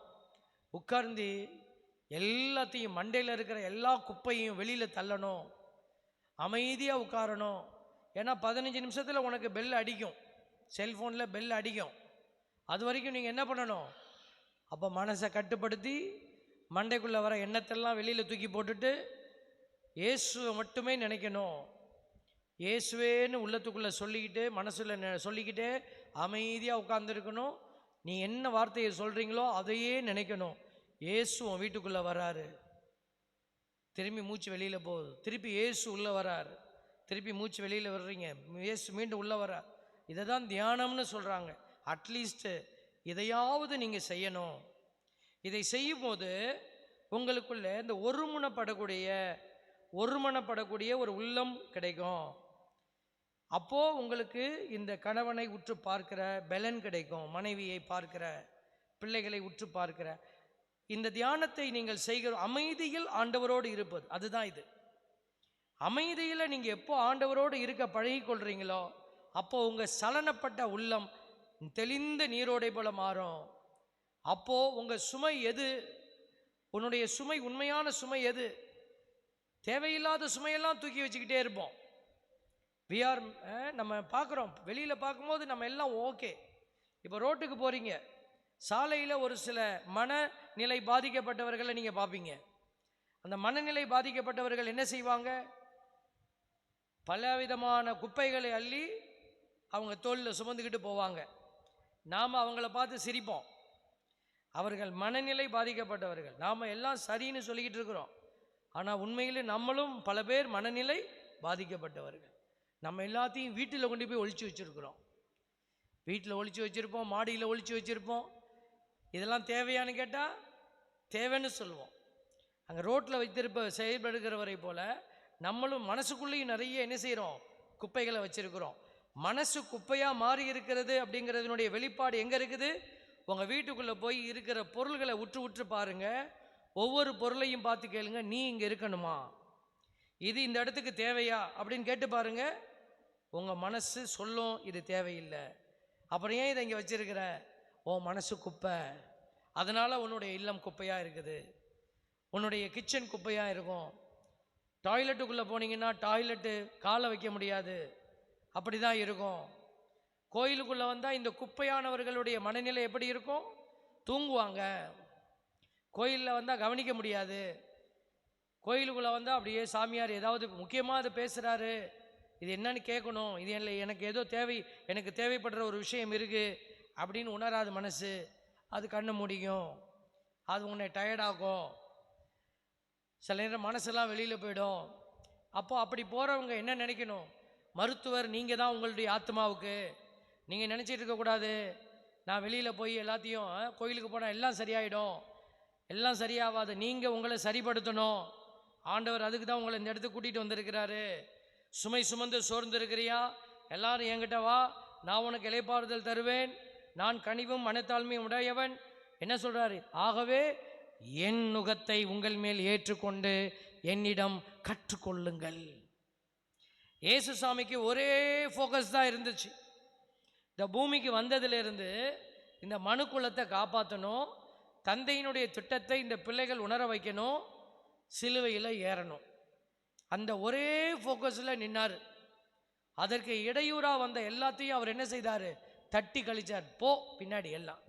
உட்கார்ந்து எல்லாத்தையும் மண்டையில் இருக்கிற எல்லா குப்பையும் வெளியில் தள்ளணும். அமைதியாக உட்காரணும். ஏன்னா 15 நிமிஷத்தில் உனக்கு பெல் அடிக்கும், செல்ஃபோனில் பெல் அடிக்கும். அது வரைக்கும் நீங்கள் என்ன பண்ணணும்? அப்போ மனசை கட்டுப்படுத்தி மண்டைக்குள்ளே வர எண்ணத்தெல்லாம் வெளியில் தூக்கி போட்டுட்டு இயேசுவை மட்டுமே நினைக்கணும். இயேசுவேன்னு உள்ளத்துக்குள்ளே சொல்லிக்கிட்டு மனசில் சொல்லிக்கிட்டே அமைதியாக உட்கார்ந்துருக்கணும். நீ என்ன வார்த்தையை சொல்கிறீங்களோ அதையே நினைக்கணும். இயேசு உன் வீட்டுக்குள்ளே வராரு, திரும்பி மூச்சு வெளியில் போகுது, திருப்பி இயேசு உள்ளே வராரு, திருப்பி மூச்சு வெளியில் வர்றீங்க, இயேசு மீண்டும் உள்ளே வரார். இதை தான் தியானம்னு சொல்கிறாங்க. அட்லீஸ்ட்டு இதையாவது நீங்கள் செய்யணும். இதை செய்யும்போது உங்களுக்குள்ள இந்த ஒருமனப்படக்கூடிய ஒரு உள்ளம் கிடைக்கும். அப்போது உங்களுக்கு இந்த கணவனை உற்று பார்க்கிற பலன் கிடைக்கும், மனைவியை பார்க்கிற, பிள்ளைகளை உற்று பார்க்கிற. இந்த தியானத்தை நீங்கள் செய்கிற அமைதியில் ஆண்டவரோடு இருப்பது, அதுதான் இது. அமைதியில் நீங்கள் எப்போ ஆண்டவரோடு இருக்க பழகிக்கொள்கிறீங்களோ அப்போ உங்கள் சலனப்பட்ட உள்ளம் தெளிந்த நீரோடை போல மாறும். அப்போது உங்கள் சுமை எது, உன்னுடைய சுமை, உண்மையான சுமை எது? தேவையில்லாத சுமையெல்லாம் தூக்கி வச்சுக்கிட்டே இருப்போம். நம்ம பார்க்குறோம், வெளியில் பார்க்கும்போது நம்ம எல்லாம் ஓகே. இப்போ ரோட்டுக்கு போகிறீங்க, சாலையில் ஒரு சில மனநிலை பாதிக்கப்பட்டவர்களை நீங்கள் பார்ப்பீங்க. அந்த மனநிலை பாதிக்கப்பட்டவர்கள் என்ன செய்வாங்க? பலவிதமான குப்பைகளை அள்ளி அவங்க தோளில் சுமந்துக்கிட்டு போவாங்க. நாம் அவங்கள பார்த்து சிரிப்போம். அவர்கள் மனநிலை பாதிக்கப்பட்டவர்கள். நாம் எல்லாம் சரின்னு சொல்லிக்கிட்டு இருக்கிறோம், ஆனால் உண்மையில் நம்மளும் பல பேர் மனநிலை பாதிக்கப்பட்டவர்கள். நம்ம எல்லாத்தையும் வீட்டில் கொண்டு போய் ஒழிச்சு வச்சுருக்கிறோம். வீட்டில் ஒழிச்சு வச்சுருப்போம், மாடியில் ஒழிச்சு வச்சுருப்போம், இதெல்லாம் தேவையான்னு கேட்டால் தேவைன்னு சொல்லுவோம். அங்கே ரோட்டில் செயல்படுகிறவரை போல் நம்மளும் மனசுக்குள்ளேயும் நிறைய என்ன செய்கிறோம், குப்பைகளை வச்சுருக்கிறோம். மனசு குப்பையாக மாறி இருக்கிறது அப்படிங்கிறதுனுடைய வெளிப்பாடு எங்கே இருக்குது? உங்கள் வீட்டுக்குள்ளே போய் இருக்கிற பொருள்களை உற்று பாருங்கள். ஒவ்வொரு பொருளையும் பார்த்து கேளுங்க, நீ இங்கே இருக்கணுமா, இது இந்த இடத்துக்கு தேவையா அப்படின்னு கேட்டு பாருங்கள். உங்கள் மனசு சொல்லும் இது தேவையில்லை. அப்புறம் ஏன் இதை இங்கே வச்சுருக்கிற? உன் மனசு குப்பை, அதனால் உன்னுடைய இல்லம் குப்பையாக இருக்குது, உன்னுடைய கிச்சன் குப்பையாக இருக்கும். டாய்லெட்டுக்குள்ளே போனீங்கன்னா டாய்லெட்டு காலை வைக்க முடியாது, அப்படி தான் இருக்கும். கோயிலுக்குள்ளே வந்தால் இந்த குப்பையானவர்களுடைய மனநிலை எப்படி இருக்கும்? தூங்குவாங்க. கோயிலில் வந்தால் கவனிக்க முடியாது. கோயிலுக்குள்ளே வந்தால் அப்படியே சாமியார் ஏதாவது முக்கியமாக அது பேசுகிறாரு, இது என்னன்னு கேட்கணும், இது எனக்கு ஏதோ எனக்கு தேவைப்படுற ஒரு விஷயம் இருக்குது அப்படின்னு உணராது மனசு. அது கண்ணு முடியும், அது உன்னை டயர்டாகும். சில நேரம் மனசெல்லாம் வெளியில் போயிடும். அப்படி போகிறவங்க என்ன நினைக்கணும்? மருத்துவர் நீங்கள் தான் உங்களுடைய ஆத்மாவுக்கு. நீங்கள் நினச்சிட்டு இருக்கக்கூடாது நான் வெளியில் போய் எல்லாத்தையும் கோயிலுக்கு போனால் எல்லாம் சரியாயிடும். எல்லாம் சரியாகாது. நீங்கள் உங்களை சரிப்படுத்தணும். ஆண்டவர் அதுக்கு தான் உங்களை இந்த இடத்துக்கு கூட்டிகிட்டு வந்திருக்கிறாரு. சுமை சுமந்து சோர்ந்து இருக்கிறியா? எல்லாரும் என்கிட்ட வா, நான் உனக்கு இளைப்பாறுதல் தருவேன், நான் கனிவும் மனத்தாழ்மையும் உடையவன். என்ன சொல்கிறாரு? ஆகவே என் நுகத்தை உங்கள் மேல் ஏற்றுக்கொண்டு என்னிடம் கற்றுக்கொள்ளுங்கள். இயேசு சாமிக்கு ஒரே ஃபோக்கஸ் தான் இருந்துச்சு. இந்த பூமிக்கு வந்ததிலிருந்து இந்த மனு குலத்தை காப்பாற்றணும், தந்தையினுடைய திட்டத்தை இந்த பிள்ளைகள் உணர வைக்கணும், சிலுவையில் ஏறணும். அந்த ஒரே ஃபோக்கஸில் நின்னார். அதற்கு இடையூறாக வந்த எல்லாத்தையும் அவர் என்ன செய்தார்? தட்டி கழிச்சார். போ பின்னாடி எல்லாம்.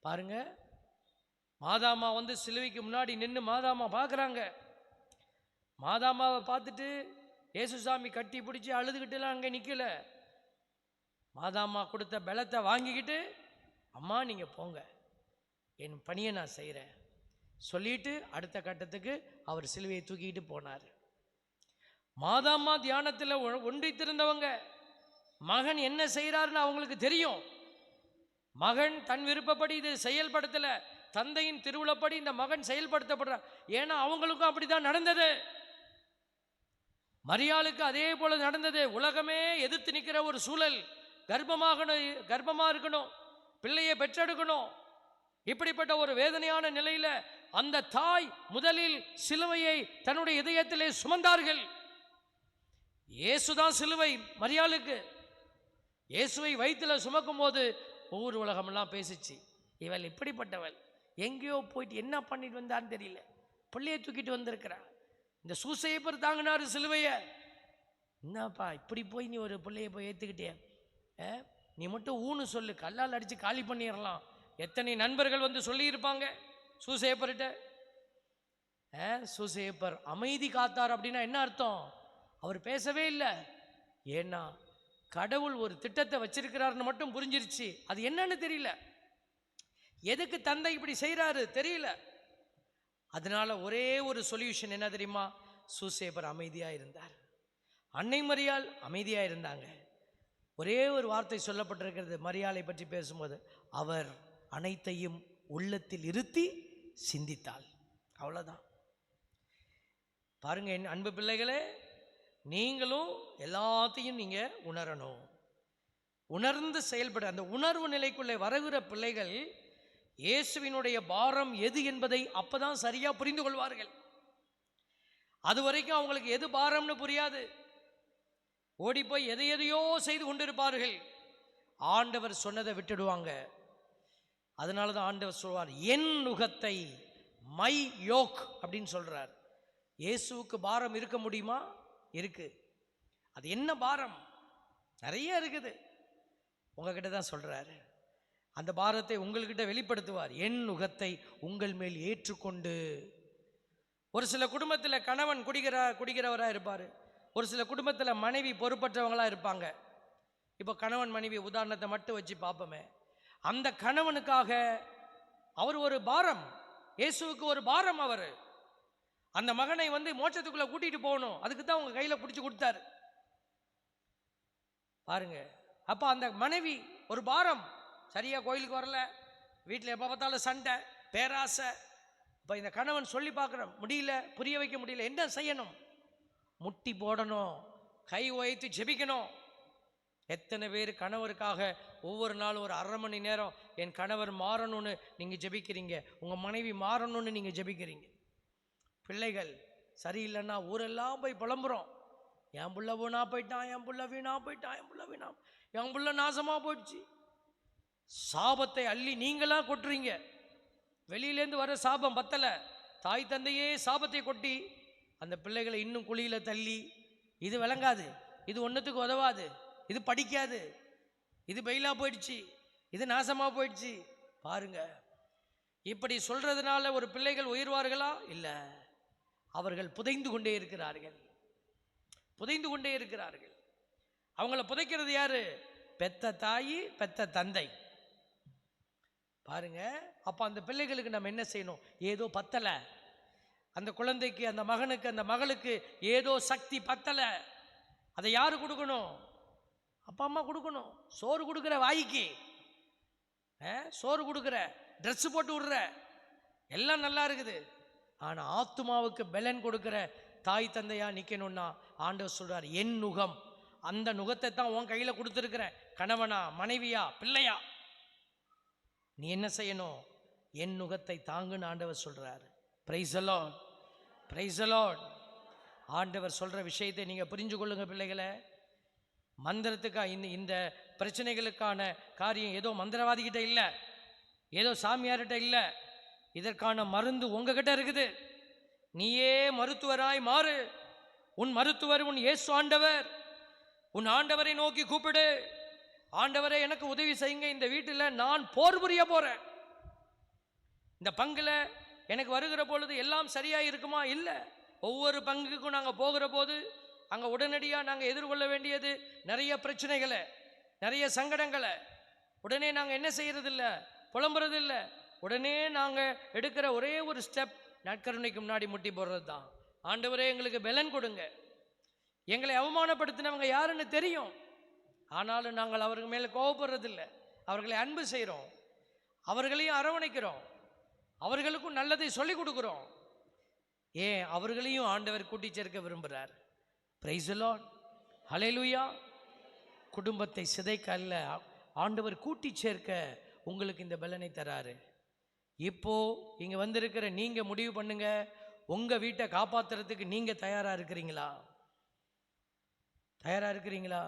பாருங்க, மாதாமா சிலுவைக்கு முன்னாடி நின்று மாதாமா பார்க்குறாங்க. மாதாமாவை பார்த்துட்டு இயேசுசாமி கட்டி பிடிச்சி அழுதுகிட்டுலாம் அங்கே நிற்கல. மாதாமா கொடுத்த பலத்தை வாங்கிக்கிட்டு, அம்மா நீங்கள் போங்க, என் பணியை நான் செய்கிறேன் சொல்லிட்டு அடுத்த கட்டத்துக்கு அவர் சிலுவையை தூக்கிட்டு போனார். மாதாமா தியானத்தில் ஒன்றித்திருந்தவங்க, மகன் என்ன செய்கிறாருன்னு அவங்களுக்கு தெரியும். மகன் தன் விருப்பப்படி இது செயல்படுத்தல, தந்தையின் திருவிழப்படி இந்த மகன் செயல்படுத்தப்படுறார். ஏன்னா அவங்களுக்கும் அப்படிதான் நடந்தது. மரியாளுக்கு அதே போல நடந்தது. உலகமே எதிர்த்து நிற்கிற ஒரு சூழல். கர்ப்பமாக இருக்கணும், பிள்ளையை பெற்றெடுக்கணும். இப்படிப்பட்ட ஒரு வேதனையான நிலையில அந்த தாய் முதலில் சிலுவையை தன்னுடைய இதயத்திலே சுமந்தார்கள். இயேசுதான் சிலுவை மரியாளுக்கு. இயேசுவை வயிற்றில் சுமக்கும் போது ஊர் உலகமெல்லாம் பேசிச்சு, இவள் இப்படிப்பட்டவள், எங்கேயோ போயிட்டு என்ன பண்ணிட்டு வந்தான்னு தெரியல, பிள்ளையை தூக்கிட்டு வந்திருக்கிறான். இந்த சூசையப்பர் தாங்கினாரு சிலுவைய. என்னப்பா இப்படி போய் நீ ஒரு பிள்ளையை போய் ஏற்றுக்கிட்டே, நீ மட்டும் ஊன்னு சொல்லு, கல்லால் அடித்து காலி பண்ணிடலாம். எத்தனை நண்பர்கள் சொல்லியிருப்பாங்க சூசையப்பர்கிட்ட. சூசையப்பர் அமைதி காத்தார் அப்படின்னா என்ன அர்த்தம்? அவர் பேசவே இல்லை. ஏன்னா கடவுள் ஒரு திட்டத்தை வச்சிருக்கிறாருன்னு மட்டும் புரிஞ்சிருச்சு. அது என்னன்னு தெரியல, எதுக்கு தந்தை இப்படி செய்கிறாரு தெரியல. அதனால ஒரே ஒரு சொல்யூஷன் என்ன தெரியுமா? சூசையப்பர் அமைதியாக இருந்தார், அன்னை மரியாள் அமைதியாக இருந்தாங்க. ஒரே ஒரு வார்த்தை சொல்லப்பட்டிருக்கிறது மரியாளை பற்றி பேசும்போது, அவர் அனைத்தையும் உள்ளத்தில் இருத்தி சிந்தித்தாள். அவ்வளோதான். பாருங்க என் அன்பு பிள்ளைகளே, நீங்களும் எல்லாத்தையும் நீங்கள் உணரணும், உணர்ந்து செயல்பட. அந்த உணர்வு நிலைக்குள்ளே வருகிற பிள்ளைகள் இயேசுவினுடைய பாரம் எது என்பதை அப்பதான் சரியா புரிந்து கொள்வார்கள். அது வரைக்கும் அவங்களுக்கு எது பாரம்னு புரியாது. ஓடி போய் எதையோ செய்து கொண்டிருப்பார்கள். ஆண்டவர் சொன்னதை விட்டுடுவாங்க. அதனால தான் ஆண்டவர் சொல்வார், என் நுகத்தை, மை யோக் அப்படின்னு சொல்றார். இயேசுவுக்கு பாரம் இருக்க முடியுமா? இருக்கு. அது என்ன பாரம்? நிறைய இருக்குது. உங்ககிட்ட தான் சொல்றாரு. அந்த பாரத்தை உங்கள்கிட்ட வெளிப்படுத்துவார். என் நுகத்தை உங்கள் மேல் ஏற்றுக்கொண்டு. ஒரு சில குடும்பத்தில் கணவன் குடிக்கிறவராக இருப்பார். ஒரு சில குடும்பத்தில் மனைவி பொறுப்பற்றவங்களாக இருப்பாங்க. இப்போ கணவன் மனைவி உதாரணத்தை மட்டும் வச்சு பார்ப்போமே. அந்த கணவனுக்காக அவர் ஒரு பாரம், இயேசுவுக்கு ஒரு பாரம். அவர் அந்த மகனை மோட்சத்துக்குள்ள கூட்டிட்டு போகணும், அதுக்கு தான் உங்க கையில் பிடிச்சி கொடுத்தாரு பாருங்க. அப்போ அந்த மனைவி ஒரு பாரம், சரியா கோயிலுக்கு வரல, வீட்டில் எப்போ பார்த்தாலும் சண்டை, பேராசை. இப்போ இந்த கணவன் சொல்லி பார்க்குறோம், முடியல, புரிய வைக்க முடியல. என்ன செய்யணும்? முட்டி போடணும், கை உயர்த்தி ஜெபிக்கணும். எத்தனை பேர் கணவருக்காக ஒவ்வொரு நாளும் ஒரு 1/2 மணி நேரம் என் கணவர் மாறணும்னு நீங்கள் ஜெபிக்கிறீங்க, உங்கள் மனைவி மாறணும்னு நீங்கள் ஜெபிக்கிறீங்க. பிள்ளைகள் சரியில்லைன்னா ஊரெல்லாம் போய் புலம்புறோம், என் புள்ள வீணா போயிட்டான், என் புள்ள வீணா போயிட்டான், என் புள்ள வீணா, என் புள்ள நாசமாக போயிடுச்சு. சாபத்தை அள்ளி நீங்களா கொட்டுறீங்க. வெளியிலேருந்து வர சாபம் பத்தலை, தாய் தந்தையே சாபத்தை கொட்டி அந்த பிள்ளைகளை இன்னும் குழியில் தள்ளி, இது விளங்காது, இது ஒன்றுத்துக்கு உதவாது, இது படிக்காது, இது பெயிலாக போயிடுச்சு, இது நாசமாக போயிடுச்சு. பாருங்க, இப்படி சொல்றதுனால ஒரு பிள்ளைகள் உயர்வார்களா? இல்லை, அவர்கள் புதைந்து கொண்டே இருக்கிறார்கள், புதைந்து கொண்டே இருக்கிறார்கள். அவங்கள புதைக்கிறது யாரு? பெத்த தாய், பெத்த தந்தை. பாருங்க, அப்போ அந்த பிள்ளைகளுக்கு நம்ம என்ன செய்யணும்? ஏதோ பத்தலை, அந்த குழந்தைக்கு, அந்த மகனுக்கு, அந்த மகளுக்கு ஏதோ சக்தி பத்தலை. அதை யாரு கொடுக்கணும்? அப்பா அம்மா கொடுக்கணும். சோறு கொடுக்குற வாய்க்கு, சோறு கொடுக்குற, ட்ரெஸ் போட்டு விடுற, எல்லாம் நல்லா இருக்குது. ஆனால் ஆத்துமாவுக்கு பலன் கொடுக்குற தாய் தந்தையா நிற்கணும்னா ஆண்டவர் சொல்றார், என் நுகம், அந்த நுகத்தை தான் உன் கையில் கொடுத்துருக்கிறேன். கணவனா, மனைவியா, பிள்ளையா, நீ என்ன செய்யணும்? என் நுகத்தை தாங்குன்னு ஆண்டவர் சொல்றாரு. Praise the Lord, praise the Lord. ஆண்டவர் சொல்ற விஷயத்தை நீங்க புரிஞ்சு கொள்ளுங்க பிள்ளைகளை. மந்திரத்துக்காக இந்த பிரச்சனைகளுக்கான காரியம் ஏதோ மந்திரவாதிகிட்ட இல்லை, ஏதோ சாமியார்கிட்ட இல்லை. இதற்கான மருந்து உங்ககிட்ட இருக்குது. நீயே மருத்துவராய் மாறு. உன் மருத்துவர் உன் இயேசு ஆண்டவர். உன் ஆண்டவரை நோக்கி கூப்பிடு. ஆண்டவரே, எனக்கு உதவி செய்யுங்க, இந்த வீட்டில் நான் போர் புரிய போறேன். இந்த பங்குல எனக்கு வருகிற பொழுது எல்லாம் சரியா இருக்குமா? இல்லை. ஒவ்வொரு பங்குக்கும் நாங்கள் போகிற போது அங்கே உடனடியாக நாங்கள் எதிர்கொள்ள வேண்டியது நிறைய பிரச்சனைகளை, நிறைய சங்கடங்களை. உடனே நாங்கள் என்ன செய்யறதில்லை, புலம்புறது இல்லை. உடனே நாங்கள் எடுக்கிற ஒரே ஒரு ஸ்டெப், நற்கருணைக்கு முன்னாடி முட்டி போடுறது தான். ஆண்டவரே, எங்களுக்கு பலன் கொடுங்க. எங்களை அவமானப்படுத்தினவங்க யாருன்னு தெரியும், ஆனாலும் நாங்கள் அவர்கள் மேலே கோபப்படுறதில்லை. அவர்களை அன்பு செய்கிறோம், அவர்களையும் அரவணைக்கிறோம், அவர்களுக்கும் நல்லதை சொல்லிக் கொடுக்குறோம். ஏன் அவர்களையும் ஆண்டவர் கூட்டி சேர்க்க விரும்புகிறார். பிரைஸ் தி லார்ட், ஹல்லேலூயா. குடும்பத்தை சிதைக்க அல்ல, ஆண்டவர் கூட்டி சேர்க்க உங்களுக்கு இந்த பலனை தராரு. இப்போ இங்கே வந்திருக்கிற நீங்கள் முடிவு பண்ணுங்க, உங்கள் வீட்டை காப்பாற்றுறதுக்கு நீங்கள் தயாராக இருக்கிறீங்களா? தயாராக இருக்கிறீங்களா?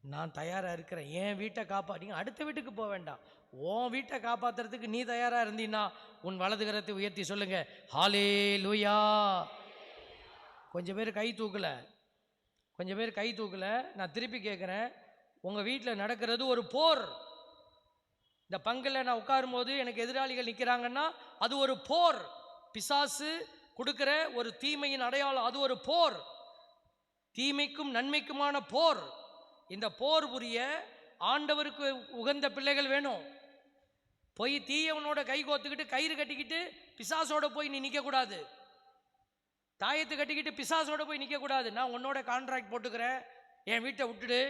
நான் தயாராக இருக்கிறேன். என் வீட்டை காப்பாற்றிங்க, அடுத்த வீட்டுக்கு போக வேண்டாம். உன் வீட்டை காப்பாற்றுறதுக்கு நீ தயாராக இருந்தீன்னா உன் வலது கரத்தை உயர்த்தி சொல்லுங்க, ஹல்லேலூயா. கொஞ்சம் பேர் கை தூக்கலை, கொஞ்சம் பேர் கை தூக்கலை. நான் திருப்பி கேட்குறேன், உங்கள் வீட்டில் நடக்கிறது ஒரு போர். இந்த பங்கில் நான் உட்காரும் போது எனக்கு எதிராளிகள் நிற்கிறாங்கன்னா அது ஒரு போர். பிசாசு கொடுக்கிற ஒரு தீமையின் அடையாளம், அது ஒரு போர். தீமைக்கும் நன்மைக்குமான போர். இந்த போர் புரிய ஆண்டவருக்கு உகந்த பிள்ளைகள் வேணும். போய் தீயவனோட கை கோத்துக்கிட்டு கயிறு கட்டிக்கிட்டு பிசாசோட போய் நீ நிற்கக்கூடாது. தாயத்தை கட்டிக்கிட்டு பிசாசோட போய் நிற்கக்கூடாது. நான் உன்னோட கான்ட்ராக்ட் போட்டுக்கிறேன், என் வீட்டை விட்டுடு.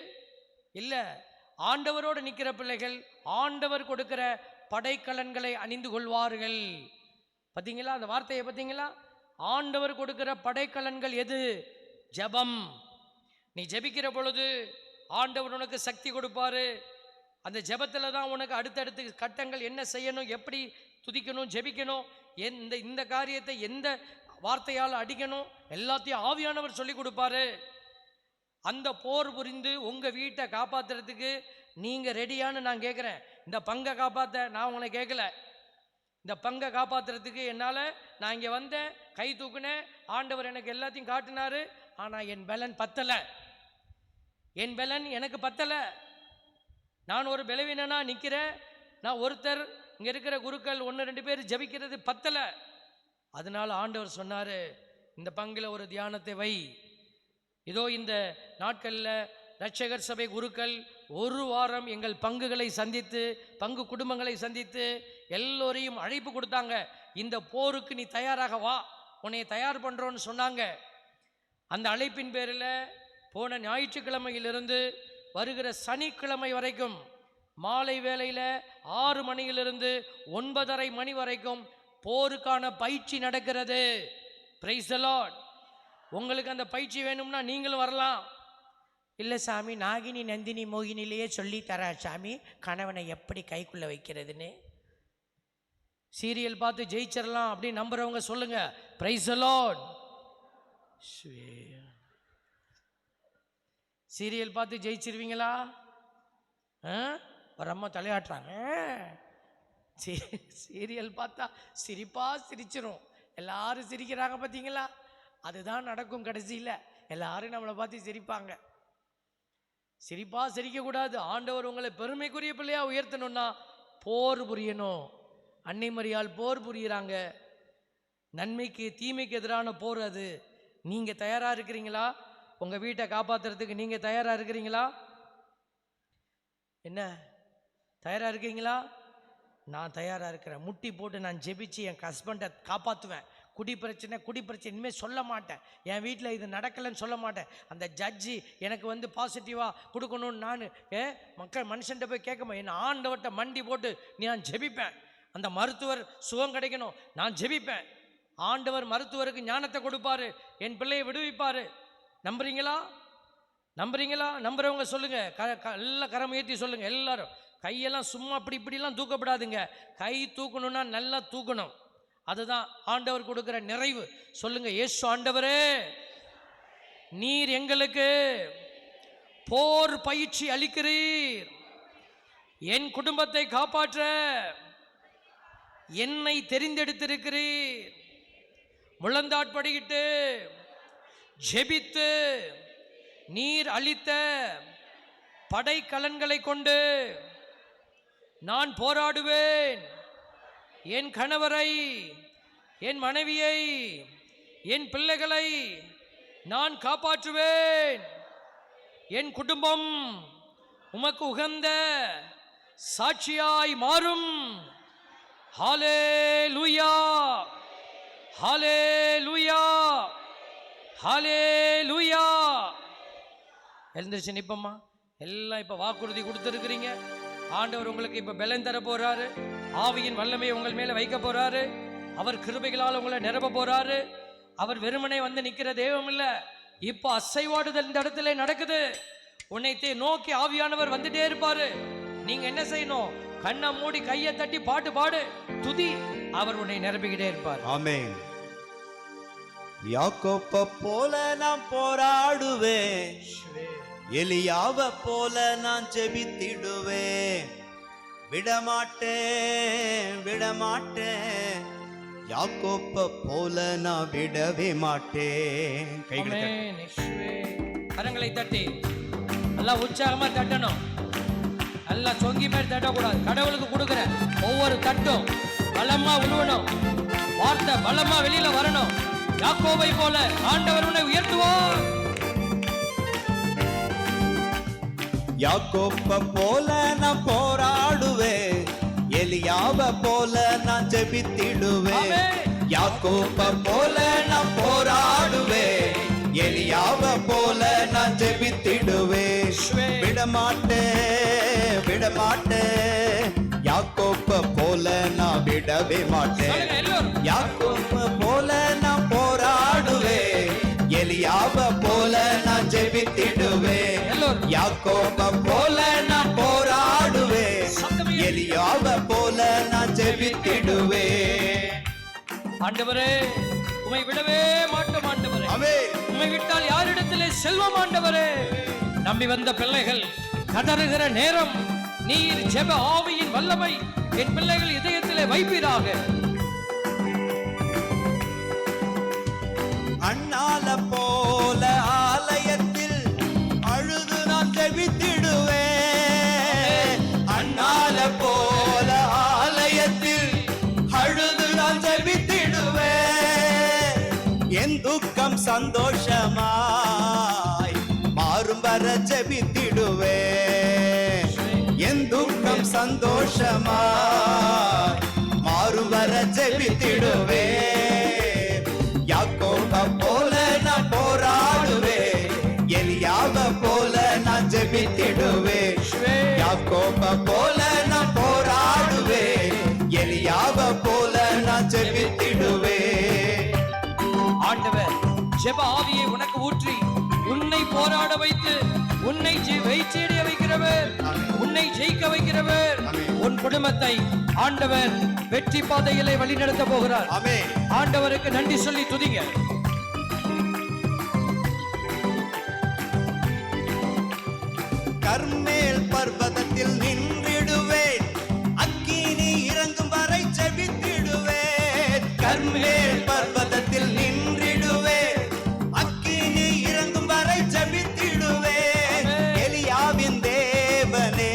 இல்லை, ஆண்டவரோடு நிற்கிற பிள்ளைகள் ஆண்டவர் கொடுக்கிற படைக்கலன்களை அணிந்து கொள்வார்கள். பார்த்தீங்களா அந்த வார்த்தையை? பார்த்தீங்களா? ஆண்டவர் கொடுக்கிற படைக்கலன்கள் எது? ஜெபம். நீ ஜெபிக்கிற பொழுது ஆண்டவர் உனக்கு சக்தி கொடுப்பாரு. அந்த ஜெபத்தில் தான் உனக்கு அடுத்தடுத்து கட்டங்கள் என்ன செய்யணும், எப்படி துதிக்கணும், ஜெபிக்கணும், இந்த காரியத்தை எந்த வார்த்தையால் அடிக்கணும், எல்லாத்தையும் ஆவியானவர் சொல்லி கொடுப்பாரு. அந்த போர் புரிந்து உங்கள் வீட்டை காப்பாற்றுறதுக்கு நீங்கள் ரெடியானு நான் கேட்குறேன். இந்த பங்கை காப்பாற்ற நான் உங்களை கேட்கல. இந்த பங்கை காப்பாற்றுறதுக்கு என்னால், நான் இங்கே வந்தேன், கை தூக்குனேன், ஆண்டவர் எனக்கு எல்லாத்தையும் காட்டினாரு. ஆனால் என் பலன் பத்தலை, என் பலன் எனக்கு பத்தலை. நான் ஒரு பலவீனனா நிற்கிறேன். நான் ஒருத்தர், இங்கே இருக்கிற குருக்கள் 1-2 பேர் ஜபிக்கிறது பத்தலை. அதனால் ஆண்டவர் சொன்னார், இந்த பங்கில் ஒரு தியானத்தை வை. இதோ இந்த நாட்களில் இரட்சகர் சபை குருக்கள் 1 வாரம் எங்கள் பங்குகளை சந்தித்து, பங்கு குடும்பங்களை சந்தித்து எல்லோரையும் அழைப்பு கொடுத்தாங்க. இந்த போருக்கு நீ தயாராக வா, உன்னை தயார் பண்ணுறோன்னு சொன்னாங்க. அந்த அழைப்பின் பேரில் போன ஞாயிற்றுக்கிழமையிலிருந்து வருகிற சனிக்கிழமை வரைக்கும் மாலை வேளையில் 6 மணியிலிருந்து 9:30 மணி வரைக்கும் போருக்கான பயிற்சி நடக்கிறது. Praise the Lord. உங்களுக்கு அந்த பயிற்சி வேணும்னா நீங்களும் வரலாம். இல்லை சாமி, நாகினி நந்தினி மோகினிலேயே சொல்லி தரா சாமி கணவனை எப்படி கைக்குள்ளே வைக்கிறதுன்னு. சீரியல் பார்த்து ஜெயிச்சிடலாம் அப்படின்னு நம்புறவங்க சொல்லுங்க பிரைஸ் தி லார்ட். சீரியல் பார்த்து ஜெயிச்சிருவீங்களா? ஒரு அம்மா தலையாட்டுறாங்க. சீரியல் பார்த்தா சிரிச்சிரும். எல்லாரும் சிரிக்கிறாங்க பார்த்தீங்களா? அதுதான் நடக்கும். கடைசியில் எல்லாரும் நம்மளை பார்த்து சிரிப்பாங்க. சிரிக்கக்கூடாது. ஆண்டவர் உங்களை பெருமைக்குரிய பிள்ளையா உயர்த்தணும்னா போர் புரியணும். அன்னை மரியாள் போர் புரியுறாங்க. நன்மைக்கு தீமைக்கு எதிரான போர் அது. நீங்கள் தயாராக இருக்கிறீங்களா? உங்கள் வீட்டை காப்பாற்றுறதுக்கு நீங்கள் தயாராக இருக்கிறீங்களா? என்ன தயாராக இருக்கீங்களா? நான் தயாராக இருக்கிறேன். முட்டி போட்டு நான் ஜெபிச்சு என் ஹஸ்பண்டை காப்பாற்றுவேன். குடி பிரச்சனை இனிமேல் சொல்ல மாட்டேன். என் வீட்டில் இது நடக்கலைன்னு சொல்ல மாட்டேன். அந்த ஜட்ஜி எனக்கு பாசிட்டிவாக கொடுக்கணும்னு நான் மனுஷன்ட்ட போய் கேட்க என் ஆண்டவர்கிட்ட மண்டி போட்டு நான் ஜெபிப்பேன். அந்த மருத்துவர் சுகம் கிடைக்கணும், நான் ஜெபிப்பேன். ஆண்டவர் மருத்துவருக்கு ஞானத்தை கொடுப்பாரு, என் பிள்ளையை விடுவிப்பாரு. நம்புறீங்களா? நம்புறவங்க சொல்லுங்க. எல்லாம் கரம் ஏற்றி சொல்லுங்க. எல்லாரும் கையெல்லாம் சும்மா இப்படிலாம் தூக்கப்படாதுங்க. கை தூக்கணும்னா நல்லா தூக்கணும். அதுதான் ஆண்டவர் கொடுக்கிற நிறைவு. சொல்லுங்க, இயேசு ஆண்டவரே, நீர் எங்களுக்கு போர் பயிற்சி அளிக்கிறீர். என் குடும்பத்தை காப்பாற்ற என்னை தெரிந்தெடுத்திருக்கிறீர். முழந்தாட்படியிட்டு ஜெபித்து நீர் அளித்த படைக்கலன்களை கொண்டு நான் போராடுவேன். என் கணவரை, என் மனைவியை, என் பிள்ளைகளை நான் காப்பாற்றுவேன். என் குடும்பம் உமக்கு உகந்த சாட்சியாய் மாறும். ஹல்லேலூயா, ஹல்லேலூயா, ஹல்லேலூயா. எழுந்திருச்சு நிப்பம்மா. எல்லாம் இப்போ வாக்குறுதி கொடுத்துருக்கிறீங்க. ஆண்டவர் உங்களுக்கு இப்போ பலன் தர போறாரு. ஆவியின் வல்லமையை உங்கள் மேலே வைக்க போறாரு. அவர் கிருபைகளால் உங்களை நிரப்ப போறாரு. அவர் வெறுமனே வந்து நிற்கிற தெய்வம் இல்லை. இப்போ அசைவாடுதல் இந்த இடத்துல நடக்குது. உன்னை நோக்கி ஆவியானவர் வந்துட்டே இருப்பாரு. நீங்க என்ன செய்யணும்? கண்ணை மூடி கையை தட்டி பாட்டு பாடு, துதி. அவர் உன்னை நிரப்பிக்கிட்டே இருப்பார். ஆமென். யாக்கோப்பை போல நான் போராடுவேன், எலியாவை போல நான் ஜெபித்திடுவேன். விடமாட்டேன், யாக்கோப்பை போல நான் விடவே மாட்டேன். கரங்களை தட்டி நல்லா உற்சாகமா தட்டணும். நல்லா சொங்கி மாதிரி தட்டக்கூடாது. கடவுளுக்கு கொடுக்கிற ஒவ்வொரு தட்டும் பலமா உழுவணும். வார்த்தை பலமா வெளியில வரணும். யாக்கோபை போல ஆண்டவர் உன்னை உயர்த்துவார். யாக்கோப்பை போல நான் போராடுவேன், எலியாவை போல நான் ஜெபித்திடுவேன். யாக்கோப்பை போல நான் போராடுவேன், எலியாவை போல நான் ஜெபித்திடுவேன். விடமாட்டேன், யாக்கோப்பை போல நான் விடவே மாட்டேன். யாக்கோப்பை போல நான் போராடுவேன், எலியாவை போல நான் ஜெபித்திடுவேன். யாக்கோபை போல நான் போராடுவேன், எலியாவை போல நான் ஜெபித்திடுவேன். ஆண்டவரே, உம்மை விடவே மாட்டோம் ஆண்டவரே. ஆமென். உம்மை விட்டால் யாரிடத்திலே செல்வம் ஆண்டவரே? நம்பி வந்த பிள்ளைகள் கதறுகிற நேரம் நீர் ஜெப ஆவியின் வல்லமை என் பிள்ளைகள் இதயத்திலே வைப்பீராக. அண்ணால போல ஆலயத்தில் அழுது நான் ஜெபித்திடுவேன். அண்ணால போல ஆலயத்தில் அழுது நான் ஜெபித்திடுவேன். என் துக்கம் சந்தோஷமாய் மாறும் வர ஜெபித்திடுவேன். என் துக்கம் சந்தோஷமாய் மாறும் வர ஜெபித்திடுவேன். யாக்கோபை போல நான் போராடுவேன், எலியாவை போல நான் ஜெபித்திடுவேன். யாக்கோபை போல ஆண்டவர் ஜெப ஆவியை உனக்கு ஊற்றி உன்னை போராட வைத்து உன்னை வெற்றியடைய வைக்கிறவர், உன்னை ஜெயிக்க வைக்கிறவர். உன் குடும்பத்தை ஆண்டவர் வெற்றி பாதையிலே வழிநடத்த போகிறார். ஆண்டவருக்கு நன்றி சொல்லி துதிங்க. கர்மேல் பர்வதத்தில் நின்றிடுவேன், அக்கினி இறங்கும் வரை ஜெபித்திடுவேன். கர்மேல் பர்வதத்தில் நின்றிடுவேன், அக்கினி இறங்கும் வரை ஜெபித்திடுவேன். எலியாவின் தேவனே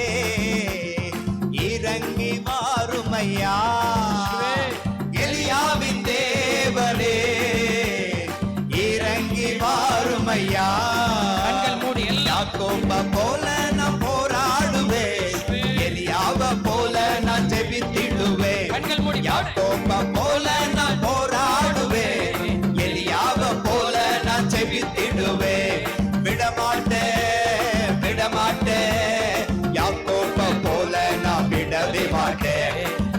இறங்கி வாருமையா, எலியாவின் தேவனே இறங்கி வாருமையா. யாக்கோப போல நான் போராடுவேன், எலியாவ போல நான் ஜெபித்திடுவேன். யாக்கோப போல நான் போராடுவேன், எலியாவ போல நான் ஜெபித்திடுவேன். விடமாட்டேன் விடமாட்டேன், யாக்கோப போல நான் விடவே மாட்டேன்.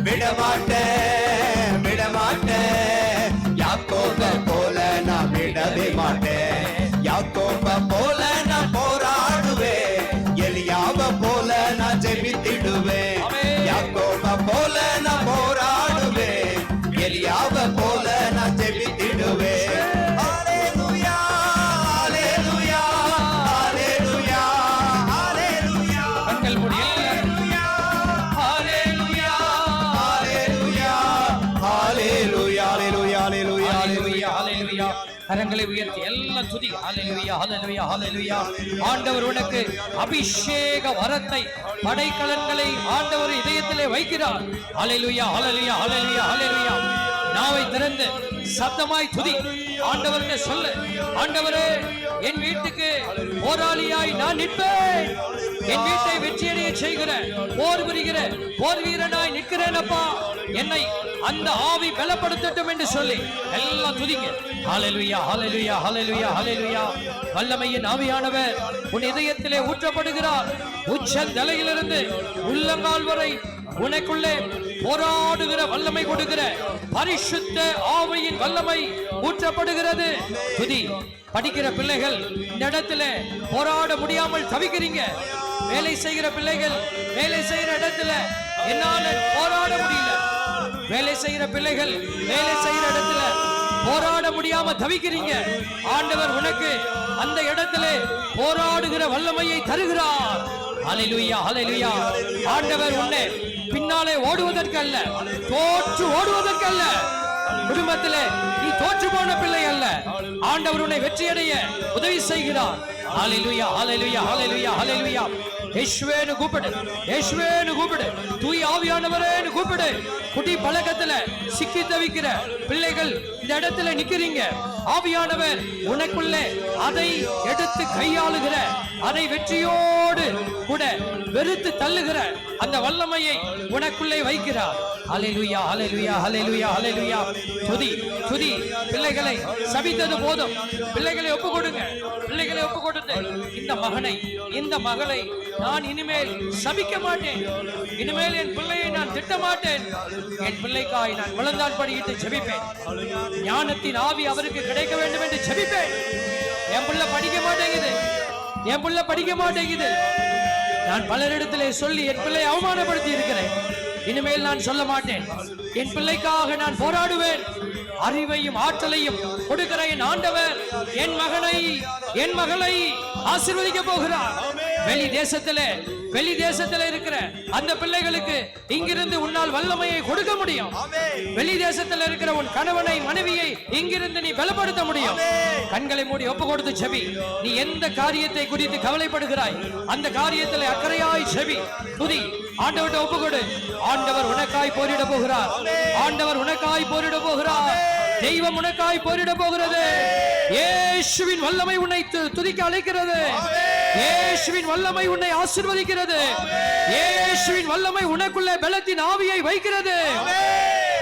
விடமாட்டேன் விடமாட்டேன், யாக்கோப போல நான் விடவே மாட்டேன். யாக்கோப போல நான் போராடுவேன், எலியாவ போல நான் ஜெபித்திடுவேன். யாக்கோப போல நான் போராடுவேன், எலியாவ போல நான் ஜெபித்திடுவேன். ஹல்லேலூயா ஹல்லேலூயா ஹல்லேலூயா ஹல்லேலூயா. கண்கள் மூடி ஹல்லேலூயா ஹல்லேலூயா ஹல்லேலூயா ஹல்லேலூயா ஹல்லேலூயா ஹல்லேலூயா ஹல்லேலூயா. கரங்களை உயர்த்தி எல்லாம் துதி. ஹல்லேலூயா ஹல்லேலூயா ஹல்லேலூயா. ஆண்டவர் உனக்கு அபிஷேக வரத்தை, படைக்கலன்களை ஆண்டவர் இதயத்திலே வைக்கிறார். ஹல்லேலூயா ஹல்லேலூயா ஹல்லேலூயா ஹல்லேலூயா. நாவை திறந்து சத்தமாய் துதி. ஆண்டவரே சொல்லு, ஆண்டவரே என் வீட்டுக்கு போராளியாய் நான் நிற்பேன், என் வீட்டை வெற்றியடைய செய்கிற போர் புரிகிற போர் வீரனாய் நிற்கிறேன் அப்பா, என்னை அந்த ஆவி பலப்படுத்தட்டும் என்று சொல்லி எல்லாம் துதிங்க. ஹல்லேலூயா ஹல்லேலூயா ஹல்லேலூயா ஹல்லேலூயா. வல்லமையின் ஆவியானவர் உன் இதயத்திலே ஊற்றப்படுகிறார். உச்சந்தலையிலிருந்து உள்ளங்கால் வரை உனக்குள்ளே போராடுகிற வல்லமை கொடுக்கிற பரிசுத்த ஆவியின் வல்லமை ஊற்றப்படுகிறது. துதி. படிக்கிற பிள்ளைகள் இந்த இடத்துல போராட முடியாமல் தவிக்கிறீங்க. வேலை செய்கிற பிள்ளைகள் வேலை செய்கிற இடத்துல என்னால போராட முடியல. வேலை செய்கிற பிள்ளைகள் வேலை செய்கிற இடத்துல போராட முடியாம தவிக்கிறீங்க. ஆண்டவர் உனக்கு அந்த இடத்துல போராடுகிற வல்லமையை தருகிறார். ஹல்லேலூயா ஹல்லேலூயா. ஆண்டவர் உன்னை பின்னாலே ஓடுவதற்கு அல்ல, தோற்று ஓடுவதற்கு அல்ல. குடும்பத்திலே நீ தோற்று போன பிள்ளை அல்ல. ஆண்டவர் உன்னை வெற்றியடைய உதவி செய்கிறார். ஹல்லேலூயா ஹல்லேலூயா ஹல்லேலூயா ஹல்லேலூயா. இயேசுவேன்னு கூப்பிடு, இயேசுவேன்னு கூப்பிடு, தூய ஆவியானவரேன்னு கூப்பிடு. குடி பழக்கத்துல சிக்கி தவிக்கிற பிள்ளைகள் இந்த இடத்துல நிக்கிறீங்க. ஆவியானவர் உனக்குள்ளே அதை எடுத்து கையாளுகிற, அதை வெற்றியோடு கூட வெறுத்து தள்ளுகிற அந்த வல்லமையை உனக்குள்ளே வைக்கிறார். ஹல்லேலூயா ஹல்லேலூயா ஹல்லேலூயா ஹல்லேலூயா. துதி துதி. பிள்ளைகளை சபித்தது போதும், பிள்ளைகளை ஒப்பு கொடுங்க. பிள்ளைகளை ஒப்பு கொடுத்து இந்த மகனை இந்த மகளை நான் இனிமேல் சபிக்க மாட்டேன், இனிமேல் என் பிள்ளையை நான் திட்ட மாட்டேன், என் பிள்ளைக்காய் நான் முழந்தாள் படியிட்டு ஜெபிப்பேன். ஞானத்தின் ஆவி அவருக்கு கிடைக்க வேண்டும் என்று ஜெபிப்பேன். என் பிள்ளை படிக்க மாட்டேங்குது, என் பிள்ளை படிக்க மாட்டேங்குது. நான் பலரிடத்திலே சொல்லி என் பிள்ளை அவமானப்படுத்தி இருக்கிறேன். இனிமேல் நான் சொல்ல மாட்டேன். என் பிள்ளைக்காக நான் போராடுவேன். அறிவையும் ஆற்றலையும் கொடுக்கிற என் ஆண்டவர் என் மகனை என் மகளை ஆசீர்வதிக்க போகிறார். வெளி தேசத்திலே இருக்கிற அந்த பிள்ளைகளுக்கு இங்கிருந்து உன்னால் வல்லமையை கொடுக்க முடியும். வெளி தேசத்தில் இருக்கிற உன் கணவனை மனைவியை இங்கிருந்து நீ பலப்படுத்த முடியும். கண்களை மூடி ஒப்பு கொடுத்து செபி. நீ எந்த காரியத்தை குறித்து கவலைப்படுகிறாய் அந்த காரியத்தில் அக்கறையாய் செபி. துதி. ஆண்டவர்கிட்ட ஒப்பு கொடு. ஆண்டவர் உனக்காய் போரிட போகிறார். ஆண்டவர் உனக்காய் போரிட போகிறார். தெய்வம் உனக்காய் போரிட போகிறது. இயேசுவின் வல்லமை உன்னை துதிக்க அழைக்கிறது. இயேசுவின் வல்லமை உன்னை ஆசீர்வதிக்கிறது. இயேசுவின் வல்லமை உனக்குள்ளே பலத்தின் ஆவியை வைக்கிறது.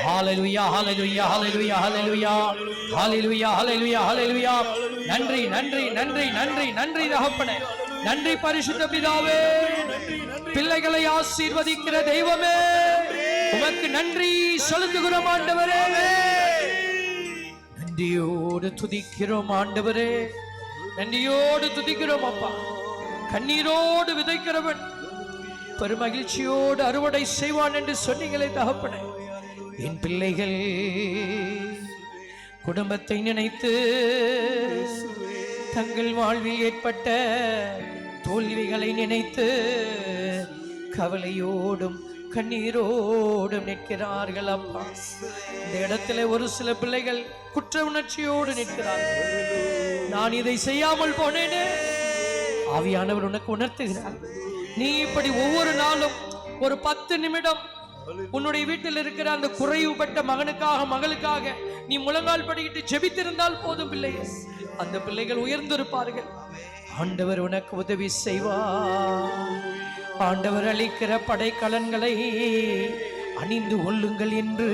ஹல்லேலூயா ஹல்லேலூயா ஹல்லேலூயா ஹல்லேலூயா ஹல்லேலூயா ஹல்லேலூயா ஹல்லேலூயா. நன்றி நன்றி நன்றி நன்றி நன்றி தகப்பனே. நன்றி பரிசுத்த பிதாவே. பிள்ளைகளை ஆசீர்வதிக்கிற தெய்வமே உமக்கு நன்றி செலுத்துகிறோம் ஆண்டவரே. நன்றியோடு துதிக்கிறோம் ஆண்டவரே, நன்றியோடு துதிக்கிறோம் அப்பா. கண்ணீரோடு விதைக்கிறவன் பெருமகிழ்ச்சியோடு அறுவடை செய்வான் என்று சொன்னீங்களே தகப்பனே. என் பிள்ளைகள் குடும்பத்தை நினைத்து தங்கள் வாழ்வில் ஏற்பட்ட தோல்விகளை நினைத்து கவலையோடும் கண்ணீரோடும் நிற்கிறார்கள் அப்பா. இந்த இடத்துல ஒரு சில பிள்ளைகள் குற்ற உணர்ச்சியோடு நிற்கிறார்கள். நான் இதை செய்யாமல் போனேனே. ஆவியானவர் உனக்கு உணர்த்துகிறார். நீ இப்படி ஒவ்வொரு நாளும் ஒரு 10 நிமிடம் உன்னுடைய வீட்டில் இருக்கிற அந்த குறைவுபட்ட மகனுக்காக மகளுக்காக நீ முழங்கால் படிக்கிட்டு ஜெபித்திருந்தால் போதும் பிள்ளைகள், அந்த பிள்ளைகள் உயர்ந்திருப்பார்கள். ஆண்டவர் உனக்கு உதவி செய்வார். ஆண்டவர் அளிக்கிற படைக்கலன்களை அணிந்து கொள்ளுங்கள் என்று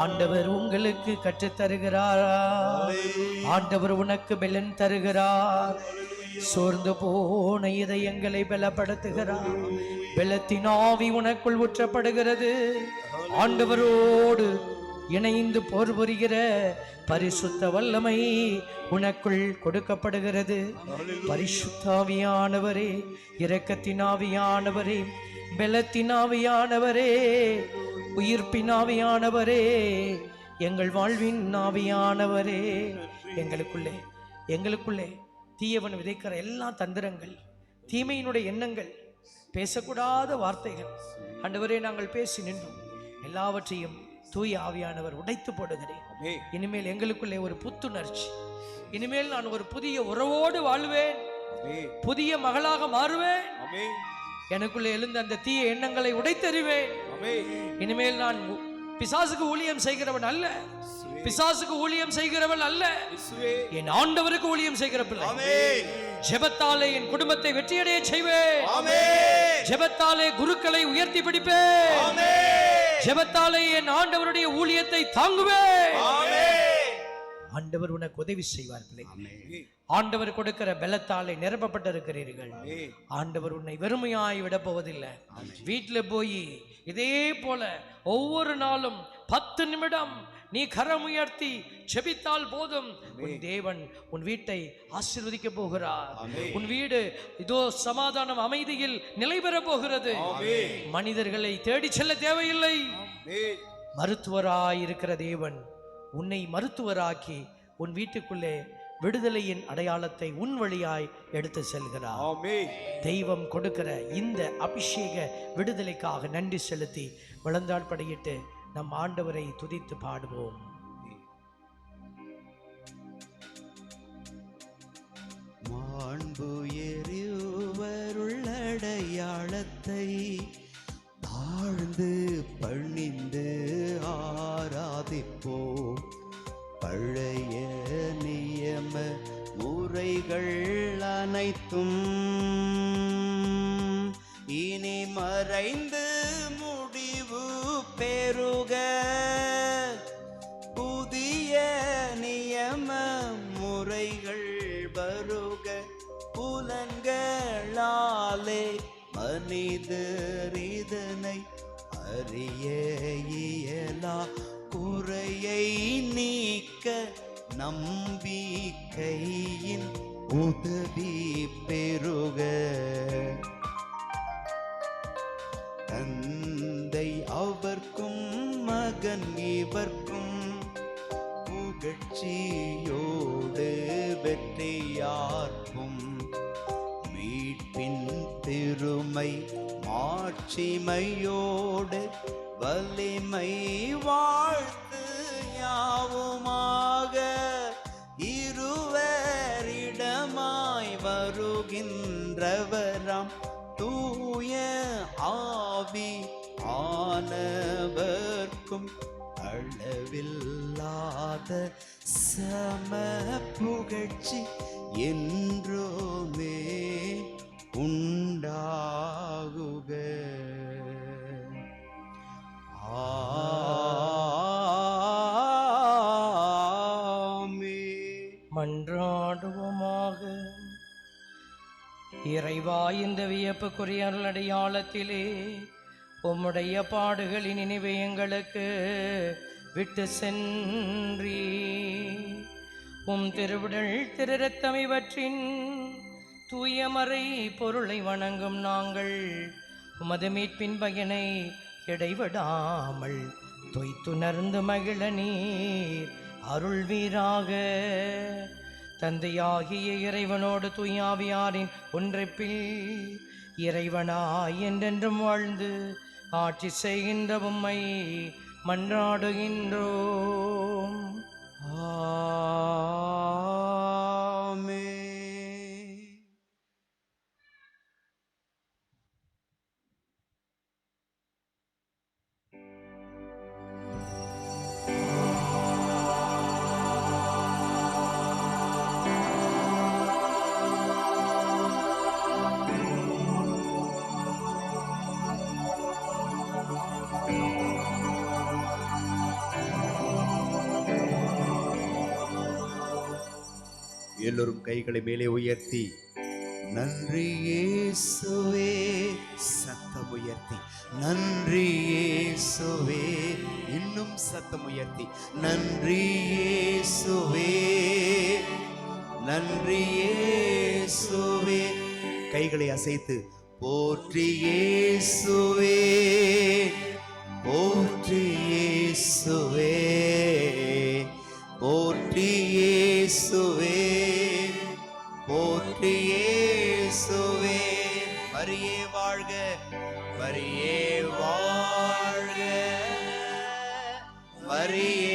ஆண்டவர் உங்களுக்கு கற்றுத் தருகிறார். ஆண்டவர் உனக்கு பலன் தருகிறார். சோர்ந்து போன இதயங்களை பலப்படுத்துகிறார். பலத்தின் ஆவி உனக்குள் ஊற்றப்படுகிறது. ஆண்டவரோடு இணைந்து போர் புரிகிற பரிசுத்த வல்லமை உனக்குள் கொடுக்கப்படுகிறது. பரிசுத்த ஆவியானவரே, இரக்கத்தின் ஆவியானவரே, பலத்தின் ஆவியானவரே, உயிர்ப்பின் ஆவியானவரே, எங்கள் வாழ்வின் ஆவியானவரே, எங்களுக்குள்ளே தீயவன் விதைக்கிற எல்லா தந்திரங்கள், தீமையினுடைய எண்ணங்கள், பேசக்கூடாத வார்த்தைகள் ஆண்டவரே நாங்கள் பேசி நின்றோம். எல்லாவற்றையும் தூய ஆவியானவர் உடைத்து போடுகிறேன். இனிமேல் எங்களுக்குள்ளே ஒரு புத்துணர்ச்சி, இனிமேல் நான் ஒரு புதிய உறவோடு வாழ்வேன், புதிய மகளாக மாறுவேன். எனக்குள்ளே எழுந்த அந்த தீய எண்ணங்களை உடைத்தறிவேன். இனிமேல் நான் பிசாசுக்கு ஊழியம் செய்கிறவன் அல்ல, பிசாசுக்கு ஊழியம் செய்கிறவள் அல்ல, என் ஆண்டவருக்கு ஊழியம் செய்கிற பிள்ளை. ஜெபத்தாலே என் குடும்பத்தை வெற்றியடைய செய்வேன். ஜெபத்தாலே குருக்களை உயர்த்தி பிடிப்பேன். ஜெபத்தாலே என் ஆண்டவருடைய ஊழியத்தை தாங்குவேன். ஆண்டவர் உனக்கு உதவி செய்வார் பிள்ளை. ஆண்டவர் கொடுக்கிற பலத்தாலே நிரப்பப்பட்டிருக்கிறீர்கள். ஆண்டவர் உன்னை வெறுமையாய் விட போவதில்லை. வீட்டில் போய் இதே போல ஒவ்வொரு நாளும் 10 நிமிடம் நீ கரம் உயர்த்தி ஜெபித்தால் போதும், உன் தேவன் உன் வீட்டை ஆசீர்வதிக்க போகிறார். உன் வீடு இதோ சமாதானம் அமைதியில் நிலை பெற போகிறது. மனிதர்களை தேடி செல்ல தேவையில்லை. மருத்துவராய் இருக்கிற தேவன் உன்னை மருத்துவராக்கி உன் வீட்டுக்குள்ளே விடுதலையின் அடையாளத்தை உன் வழியாய் எடுத்து செல்கிறார். தெய்வம் கொடுக்கிற இந்த அபிஷேக விடுதலைக்காக நன்றி செலுத்தி விளந்தாள் படியிட்டு நம் ஆண்டவரை துதித்து பாடுவோம். மாண்புயருள்ளடையாளத்தை தாழ்ந்து பணிந்து ஆராதிப்போம். பழைய நியம முறைகள் அனைத்தும் இனி மறைந்து முடிவு பெறுக. புதிய நியம முறைகள் வருக. புலன்களாலே மனிதர் இதனை அறிய இயலா. குறையை நீக்க நம்பிக்கையின் உதவி பெறுக. தந்தை அவர்க்கும் மகன் இவர்க்கும் புகழ்ச்சியோடு வெற்றியார்க்கும். மீட்பின் பெருமை மாட்சிமையோடு வலிமை வாழ்த்து யாவுமாக. இருவரிடமாய் வருகின்றவராம் தூய ஆவி ஆனவர்க்கும் அளவில்லாத சம புகழ்ச்சி என்றுமே உண்டாகுக. மன்றாடுவோமாக. இறைவா, இந்த வியப்புக்குரிய அருளடையாளத்திலே உம்முடைய பாடுகளின் நினைவை எங்களுக்கு விட்டு சென்றீ. உம் திருவிடல் திருரத்தம் இவற்றின் தூயமறை பொருளை வணங்கும் நாங்கள் உமது மீட்பின் பயனை இடைவிடாமல் தொய்த்துணர்ந்து மகிழ நீர் அருள்வீராக. தந்தையாகிய இறைவனோடு தூயாவியாரின் ஒன்றைப்பில் இறைவனாய் என்றென்றும் வாழ்ந்து ஆட்சி செய்கின்ற உம்மை மன்றாடுகின்றோம். ஆமென். எல்லோரும் கைகளை மேலே உயர்த்தி நன்றி இயேசுவே, சத்தம் உயர்த்தி நன்றி இயேசுவே, இன்னும் சத்தம் உயர்த்தி நன்றி இயேசுவே, நன்றி இயேசுவே. கைகளை அசைத்து போற்றி இயேசுவே, போற்றி இயேசுவே, போற்றி இயேசுவே, போற்றி இயேசுவே. மரியே வாழ்க, மரியே வாழ்க, மரியே